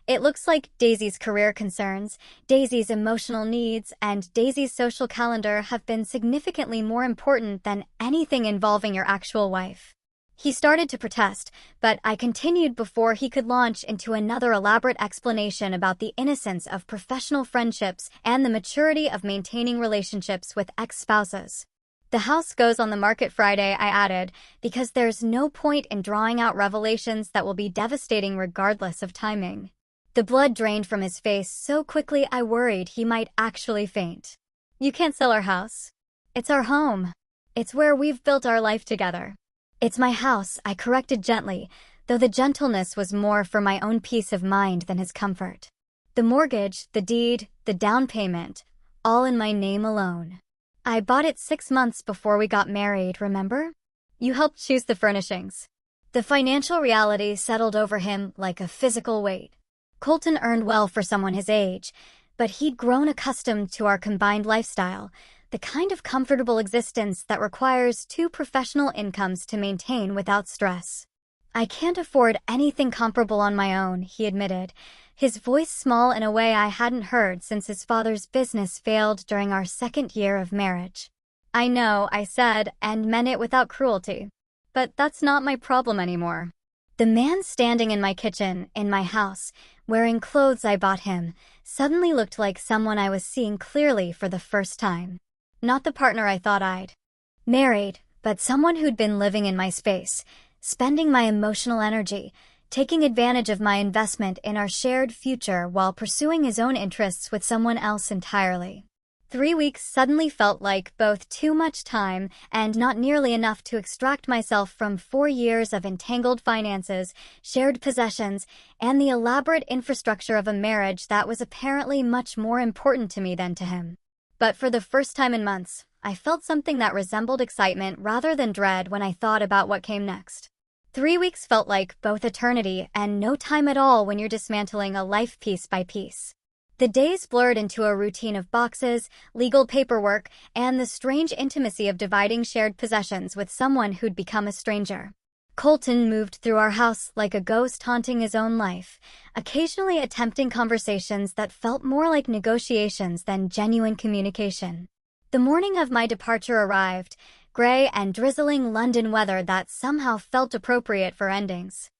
it looks like Daisy's career concerns, Daisy's emotional needs, and Daisy's social calendar have been significantly more important than anything involving your actual wife. He started to protest, but I continued before he could launch into another elaborate explanation about the innocence of professional friendships and the maturity of maintaining relationships with ex-spouses. The house goes on the market Friday, I added, because there's no point in drawing out revelations that will be devastating regardless of timing. The blood drained from his face so quickly I worried he might actually faint. You can't sell our house. It's our home. It's where we've built our life together. It's my house, I corrected gently, though the gentleness was more for my own peace of mind than his comfort. The mortgage, the deed, the down payment, all in my name alone. I bought it 6 months before we got married, remember? You helped choose the furnishings. The financial reality settled over him like a physical weight. Colton earned well for someone his age, but he'd grown accustomed to our combined lifestyle, the kind of comfortable existence that requires 2 professional incomes to maintain without stress. I can't afford anything comparable on my own, he admitted, his voice small in a way I hadn't heard since his father's business failed during our 2nd year of marriage. I know, I said, and meant it without cruelty. But that's not my problem anymore. The man standing in my kitchen, in my house, wearing clothes I bought him, suddenly looked like someone I was seeing clearly for the first time. Not the partner I thought I'd married, but someone who'd been living in my space, spending my emotional energy, taking advantage of my investment in our shared future while pursuing his own interests with someone else entirely. 3 weeks suddenly felt like both too much time and not nearly enough to extract myself from 4 years of entangled finances, shared possessions, and the elaborate infrastructure of a marriage that was apparently much more important to me than to him. But for the first time in months, I felt something that resembled excitement rather than dread when I thought about what came next. 3 weeks felt like both eternity and no time at all when you're dismantling a life piece by piece. The days blurred into a routine of boxes, legal paperwork, and the strange intimacy of dividing shared possessions with someone who'd become a stranger. Colton moved through our house like a ghost haunting his own life, occasionally attempting conversations that felt more like negotiations than genuine communication. The morning of my departure arrived, gray and drizzling London weather that somehow felt appropriate for endings.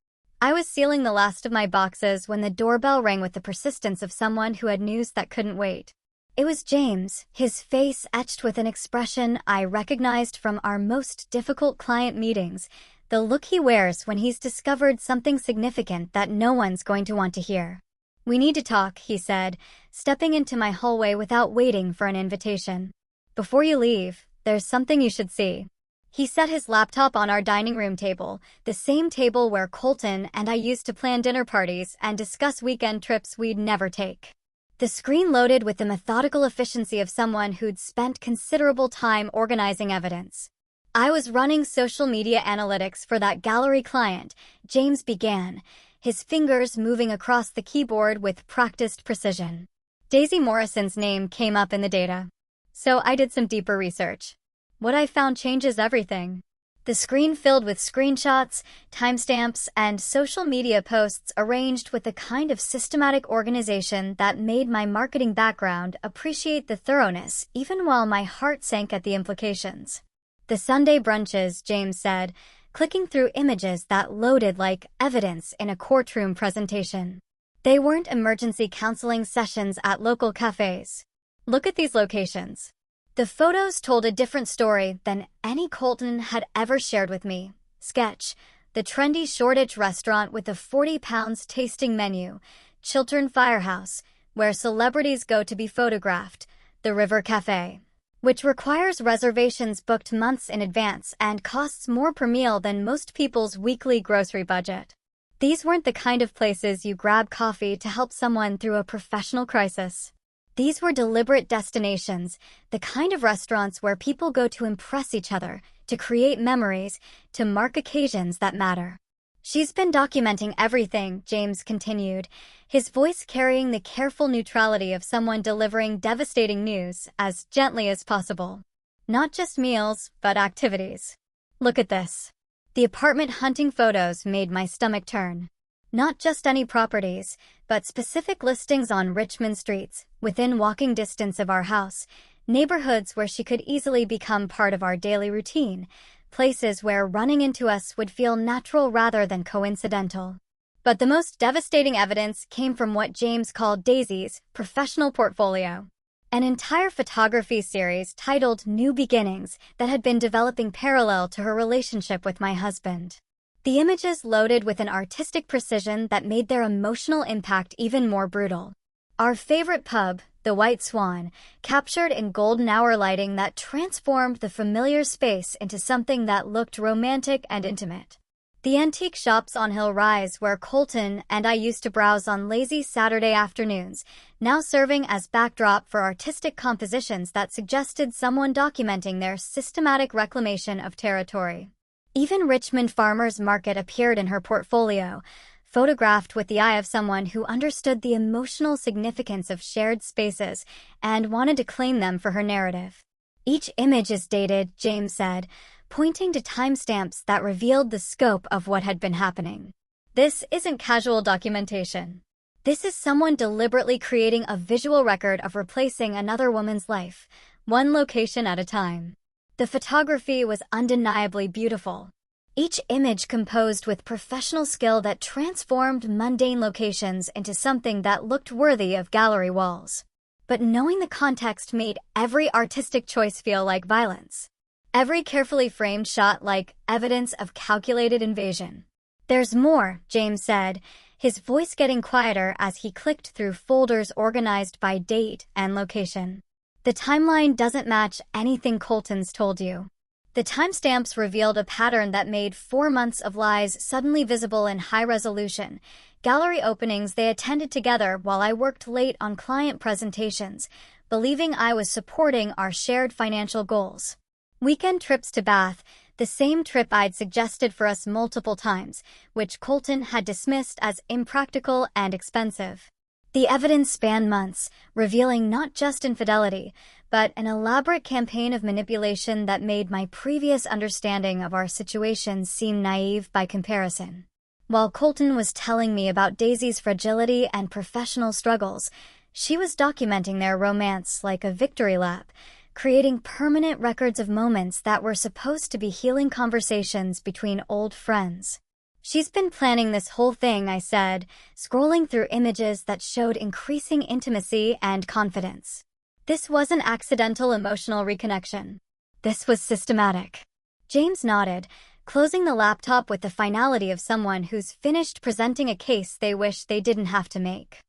I was sealing the last of my boxes when the doorbell rang with the persistence of someone who had news that couldn't wait. It was James, his face etched with an expression I recognized from our most difficult client meetings, the look he wears when he's discovered something significant that no one's going to want to hear. "We need to talk," he said, stepping into my hallway without waiting for an invitation. "Before you leave, there's something you should see." He set his laptop on our dining room table, the same table where Colton and I used to plan dinner parties and discuss weekend trips we'd never take. The screen loaded with the methodical efficiency of someone who'd spent considerable time organizing evidence. "I was running social media analytics for that gallery client," James began, his fingers moving across the keyboard with practiced precision. Daisy Morrison's name came up in the data. So I did some deeper research. What I found changes everything. The screen filled with screenshots, timestamps, and social media posts arranged with a kind of systematic organization that made my marketing background appreciate the thoroughness even while my heart sank at the implications. "The Sunday brunches," James said, clicking through images that loaded like evidence in a courtroom presentation. "They weren't emergency counseling sessions at local cafes. Look at these locations." The photos told a different story than any Colton had ever shared with me. Sketch: the trendy Shoreditch restaurant with a 40 pounds tasting menu. Chiltern Firehouse, where celebrities go to be photographed. The River Cafe, which requires reservations booked months in advance and costs more per meal than most people's weekly grocery budget. These weren't the kind of places you grab coffee to help someone through a professional crisis. These were deliberate destinations, the kind of restaurants where people go to impress each other, to create memories, to mark occasions that matter. "She's been documenting everything," James continued, his voice carrying the careful neutrality of someone delivering devastating news as gently as possible. "Not just meals, but activities. Look at this." The apartment hunting photos made my stomach turn. Not just any properties, but specific listings on Richmond streets, within walking distance of our house, neighborhoods where she could easily become part of our daily routine, places where running into us would feel natural rather than coincidental. But the most devastating evidence came from what James called Daisy's professional portfolio. An entire photography series titled New Beginnings that had been developing parallel to her relationship with my husband. The images loaded with an artistic precision that made their emotional impact even more brutal. Our favorite pub, the White Swan, captured in golden hour lighting that transformed the familiar space into something that looked romantic and intimate. The antique shops on Hill Rise where Colton and I used to browse on lazy Saturday afternoons, now serving as backdrop for artistic compositions that suggested someone documenting their systematic reclamation of territory. Even Richmond Farmers Market appeared in her portfolio, photographed with the eye of someone who understood the emotional significance of shared spaces and wanted to claim them for her narrative. "Each image is dated," James said, pointing to timestamps that revealed the scope of what had been happening. "This isn't casual documentation. This is someone deliberately creating a visual record of replacing another woman's life, one location at a time." The photography was undeniably beautiful. Each image composed with professional skill that transformed mundane locations into something that looked worthy of gallery walls. But knowing the context made every artistic choice feel like violence. Every carefully framed shot like evidence of calculated invasion. "There's more," James said, his voice getting quieter as he clicked through folders organized by date and location. "The timeline doesn't match anything Colton's told you." The timestamps revealed a pattern that made 4 months of lies suddenly visible in high resolution. Gallery openings they attended together while I worked late on client presentations, believing I was supporting our shared financial goals. Weekend trips to Bath, the same trip I'd suggested for us multiple times, which Colton had dismissed as impractical and expensive. The evidence spanned months, revealing not just infidelity, but an elaborate campaign of manipulation that made my previous understanding of our situation seem naive by comparison. While Colton was telling me about Daisy's fragility and professional struggles, she was documenting their romance like a victory lap, creating permanent records of moments that were supposed to be healing conversations between old friends. "She's been planning this whole thing," I said, scrolling through images that showed increasing intimacy and confidence. This wasn't accidental emotional reconnection. This was systematic. James nodded, closing the laptop with the finality of someone who's finished presenting a case they wish they didn't have to make.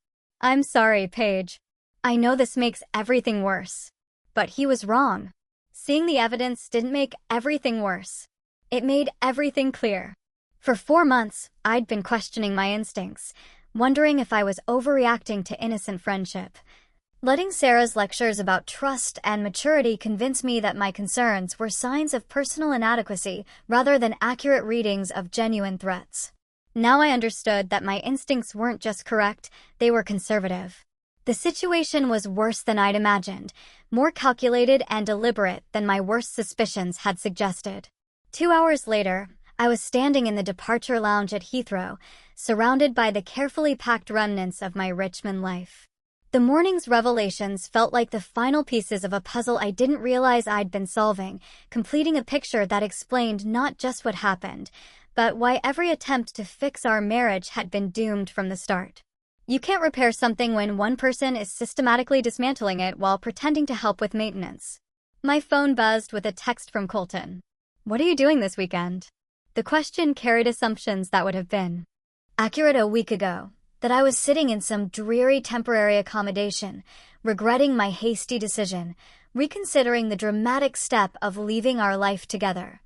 "I'm sorry, Paige. I know this makes everything worse." But he was wrong. Seeing the evidence didn't make everything worse. It made everything clear. For 4 months, I'd been questioning my instincts, wondering if I was overreacting to innocent friendship. Letting Sarah's lectures about trust and maturity convince me that my concerns were signs of personal inadequacy rather than accurate readings of genuine threats. Now I understood that my instincts weren't just correct, they were conservative. The situation was worse than I'd imagined, more calculated and deliberate than my worst suspicions had suggested. 2 hours later, I was standing in the departure lounge at Heathrow, surrounded by the carefully packed remnants of my Richmond life. The morning's revelations felt like the final pieces of a puzzle I didn't realize I'd been solving, completing a picture that explained not just what happened, but why every attempt to fix our marriage had been doomed from the start. You can't repair something when one person is systematically dismantling it while pretending to help with maintenance. My phone buzzed with a text from Colton. "What are you doing this weekend?" The question carried assumptions that would have been accurate a week ago, that I was sitting in some dreary temporary accommodation, regretting my hasty decision, reconsidering the dramatic step of leaving our life together.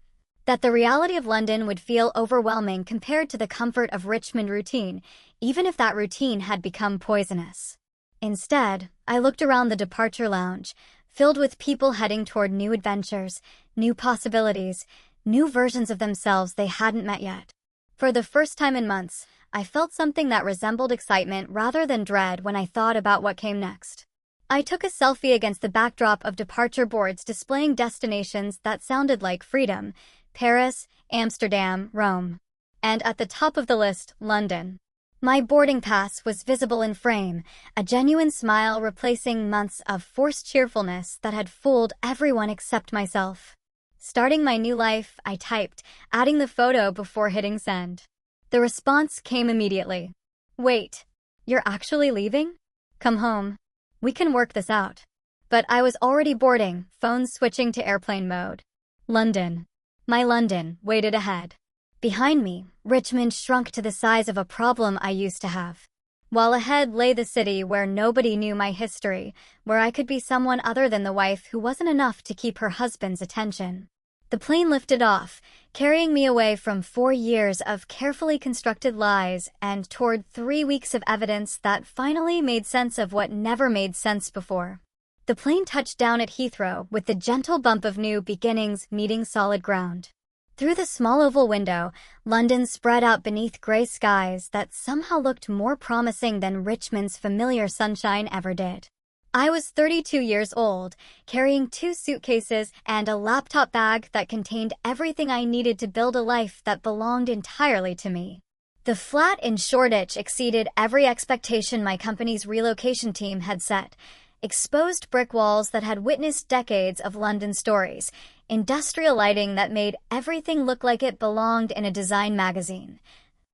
That the reality of London would feel overwhelming compared to the comfort of Richmond routine, even if that routine had become poisonous. Instead, I looked around the departure lounge, filled with people heading toward new adventures, new possibilities, new versions of themselves they hadn't met yet. For the first time in months, I felt something that resembled excitement rather than dread when I thought about what came next. I took a selfie against the backdrop of departure boards displaying destinations that sounded like freedom: Paris, Amsterdam, Rome. And at the top of the list, London. My boarding pass was visible in frame, a genuine smile replacing months of forced cheerfulness that had fooled everyone except myself. Starting my new life, I typed, adding the photo before hitting send. The response came immediately. "Wait, you're actually leaving? Come home. We can work this out." But I was already boarding, phone switching to airplane mode. London. My London waited ahead. Behind me, Richmond shrunk to the size of a problem I used to have. While ahead lay the city where nobody knew my history, where I could be someone other than the wife who wasn't enough to keep her husband's attention. The plane lifted off, carrying me away from 4 years of carefully constructed lies and toward 3 weeks of evidence that finally made sense of what never made sense before. The plane touched down at Heathrow with the gentle bump of new beginnings meeting solid ground. Through the small oval window, London spread out beneath gray skies that somehow looked more promising than Richmond's familiar sunshine ever did. I was 32 years old, carrying 2 suitcases and a laptop bag that contained everything I needed to build a life that belonged entirely to me. The flat in Shoreditch exceeded every expectation my company's relocation team had set. Exposed brick walls that had witnessed decades of London stories, industrial lighting that made everything look like it belonged in a design magazine,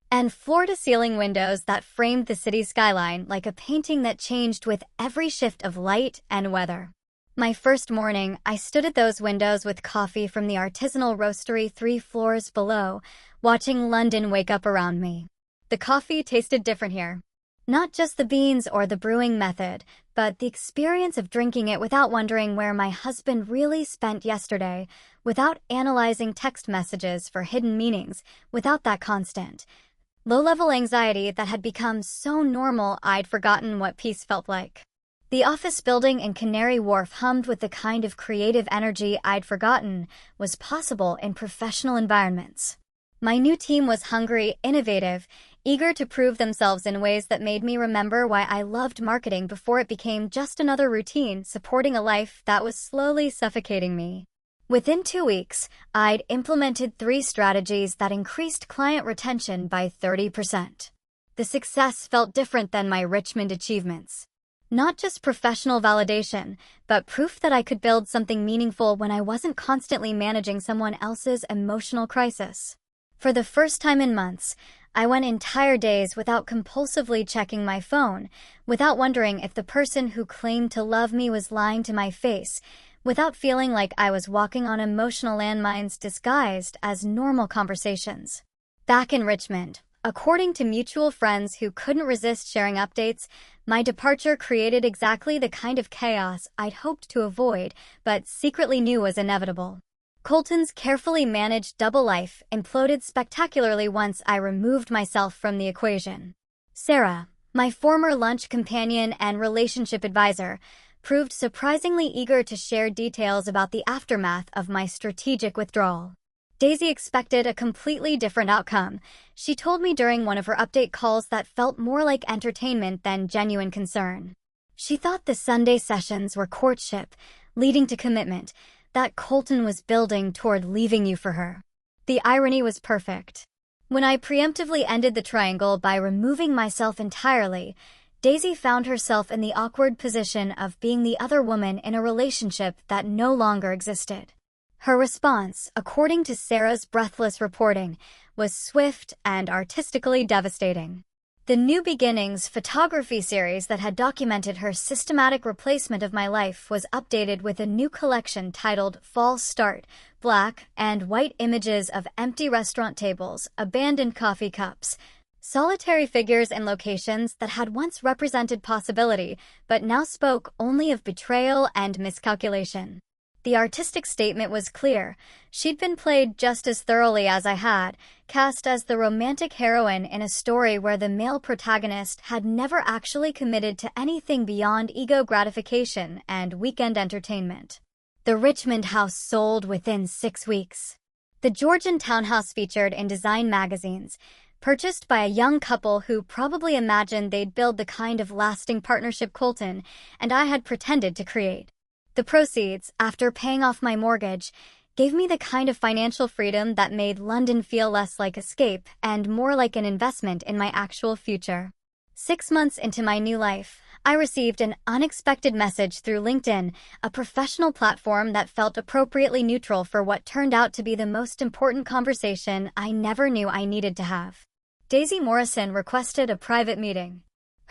and floor-to-ceiling windows that framed the city's skyline like a painting that changed with every shift of light and weather. My first morning, I stood at those windows with coffee from the artisanal roastery 3 floors below, watching London wake up around me. The coffee tasted different here. Not just the beans or the brewing method, but the experience of drinking it without wondering where my husband really spent yesterday, without analyzing text messages for hidden meanings, without that constant low-level anxiety that had become so normal I'd forgotten what peace felt like. The office building in Canary Wharf hummed with the kind of creative energy I'd forgotten was possible in professional environments. My new team was hungry, innovative, eager to prove themselves in ways that made me remember why I loved marketing before it became just another routine supporting a life that was slowly suffocating me. Within 2 weeks, I'd implemented 3 strategies that increased client retention by 30%. The success felt different than my Richmond achievements. Not just professional validation, but proof that I could build something meaningful when I wasn't constantly managing someone else's emotional crisis. For the first time in months, I went entire days without compulsively checking my phone, without wondering if the person who claimed to love me was lying to my face, without feeling like I was walking on emotional landmines disguised as normal conversations. Back in Richmond, according to mutual friends who couldn't resist sharing updates, my departure created exactly the kind of chaos I'd hoped to avoid, but secretly knew was inevitable. Colton's carefully managed double life imploded spectacularly once I removed myself from the equation. Sarah, my former lunch companion and relationship advisor, proved surprisingly eager to share details about the aftermath of my strategic withdrawal. Daisy expected a completely different outcome. She told me during one of her update calls that felt more like entertainment than genuine concern. She thought the Sunday sessions were courtship, leading to commitment, that Colton was building toward leaving you for her. The irony was perfect. When I preemptively ended the triangle by removing myself entirely, Daisy found herself in the awkward position of being the other woman in a relationship that no longer existed. Her response, according to Sarah's breathless reporting, was swift and artistically devastating. The New Beginnings photography series that had documented her systematic replacement of my life was updated with a new collection titled False Start, black and white images of empty restaurant tables, abandoned coffee cups, solitary figures in locations that had once represented possibility, but now spoke only of betrayal and miscalculation. The artistic statement was clear. She'd been played just as thoroughly as I had, cast as the romantic heroine in a story where the male protagonist had never actually committed to anything beyond ego gratification and weekend entertainment. The Richmond house sold within 6 weeks. The Georgian townhouse featured in design magazines, purchased by a young couple who probably imagined they'd build the kind of lasting partnership Colton and I had pretended to create. The proceeds, after paying off my mortgage, gave me the kind of financial freedom that made London feel less like escape and more like an investment in my actual future. 6 months into my new life, I received an unexpected message through LinkedIn, a professional platform that felt appropriately neutral for what turned out to be the most important conversation I never knew I needed to have. Daisy Morrison requested a private meeting.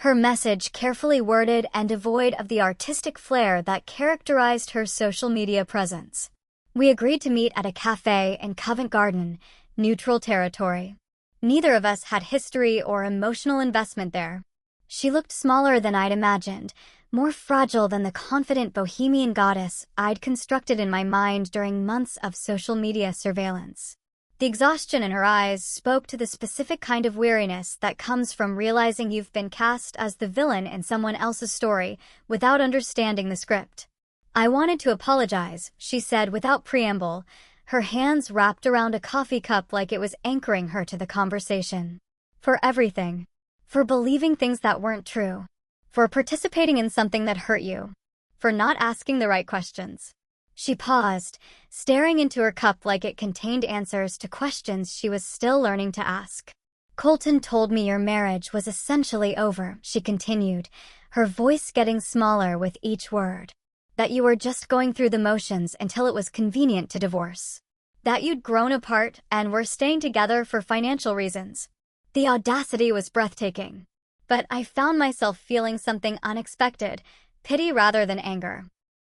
Her message carefully worded and devoid of the artistic flair that characterized her social media presence. We agreed to meet at a cafe in Covent Garden, neutral territory. Neither of us had history or emotional investment there. She looked smaller than I'd imagined, more fragile than the confident bohemian goddess I'd constructed in my mind during months of social media surveillance. The exhaustion in her eyes spoke to the specific kind of weariness that comes from realizing you've been cast as the villain in someone else's story without understanding the script. I wanted to apologize, she said without preamble, her hands wrapped around a coffee cup like it was anchoring her to the conversation. For everything. For believing things that weren't true. For participating in something that hurt you. For not asking the right questions. She paused, staring into her cup like it contained answers to questions she was still learning to ask. Colton told me your marriage was essentially over, she continued, her voice getting smaller with each word. That you were just going through the motions until it was convenient to divorce. That you'd grown apart and were staying together for financial reasons. The audacity was breathtaking. But I found myself feeling something unexpected, pity rather than anger.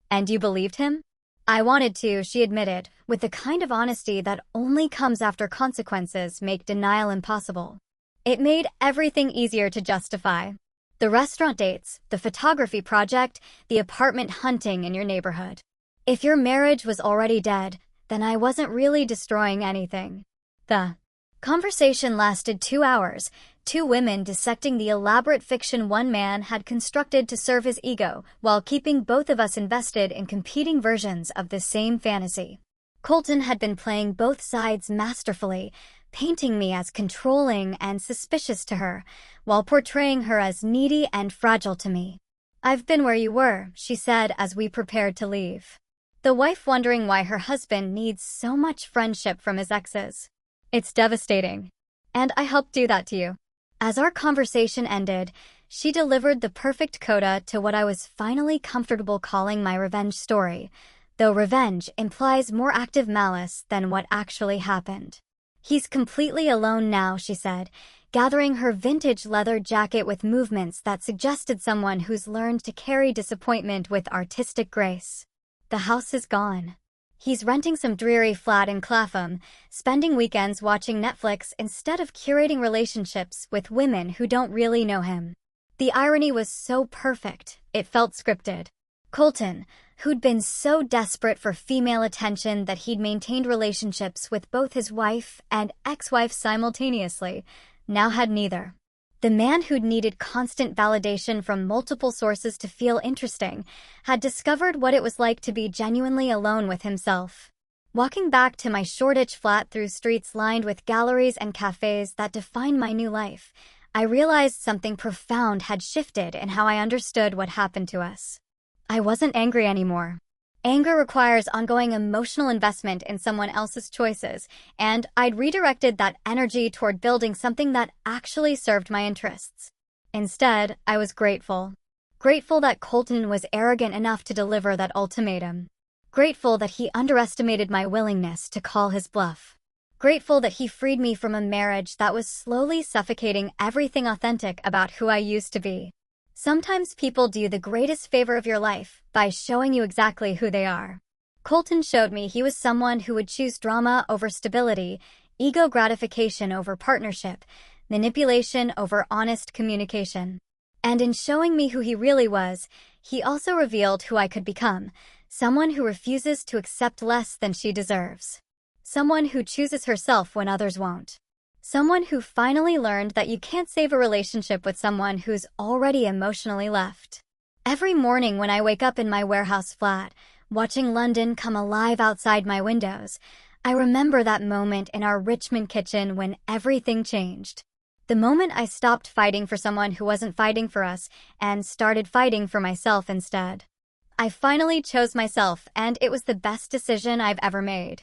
And you believed him? I wanted to, she admitted, with the kind of honesty that only comes after consequences make denial impossible. It made everything easier to justify. The restaurant dates, the photography project, the apartment hunting in your neighborhood. If your marriage was already dead, then I wasn't really destroying anything. The Conversation lasted 2 hours, two women dissecting the elaborate fiction one man had constructed to serve his ego, while keeping both of us invested in competing versions of the same fantasy. Colton had been playing both sides masterfully, painting me as controlling and suspicious to her, while portraying her as needy and fragile to me. "I've been where you were," she said as we prepared to leave. The wife wondering why her husband needs so much friendship from his exes. "It's devastating. And I helped do that to you." As our conversation ended, she delivered the perfect coda to what I was finally comfortable calling my revenge story, though revenge implies more active malice than what actually happened. "He's completely alone now," she said, gathering her vintage leather jacket with movements that suggested someone who's learned to carry disappointment with artistic grace. "The house is gone. He's renting some dreary flat in Clapham, spending weekends watching Netflix instead of curating relationships with women who don't really know him." The irony was so perfect, it felt scripted. Colton, who'd been so desperate for female attention that he'd maintained relationships with both his wife and ex-wife simultaneously, now had neither. The man who'd needed constant validation from multiple sources to feel interesting had discovered what it was like to be genuinely alone with himself. Walking back to my Shoreditch flat through streets lined with galleries and cafes that defined my new life, I realized something profound had shifted in how I understood what happened to us. I wasn't angry anymore. Anger requires ongoing emotional investment in someone else's choices, and I'd redirected that energy toward building something that actually served my interests. Instead, I was grateful. Grateful that Colton was arrogant enough to deliver that ultimatum. Grateful that he underestimated my willingness to call his bluff. Grateful that he freed me from a marriage that was slowly suffocating everything authentic about who I used to be. Sometimes people do the greatest favor of your life by showing you exactly who they are. Colton showed me he was someone who would choose drama over stability, ego gratification over partnership, manipulation over honest communication. And in showing me who he really was, he also revealed who I could become, someone who refuses to accept less than she deserves. Someone who chooses herself when others won't. Someone who finally learned that you can't save a relationship with someone who's already emotionally left. Every morning when I wake up in my warehouse flat, watching London come alive outside my windows, I remember that moment in our Richmond kitchen when everything changed. The moment I stopped fighting for someone who wasn't fighting for us and started fighting for myself instead. I finally chose myself, and it was the best decision I've ever made.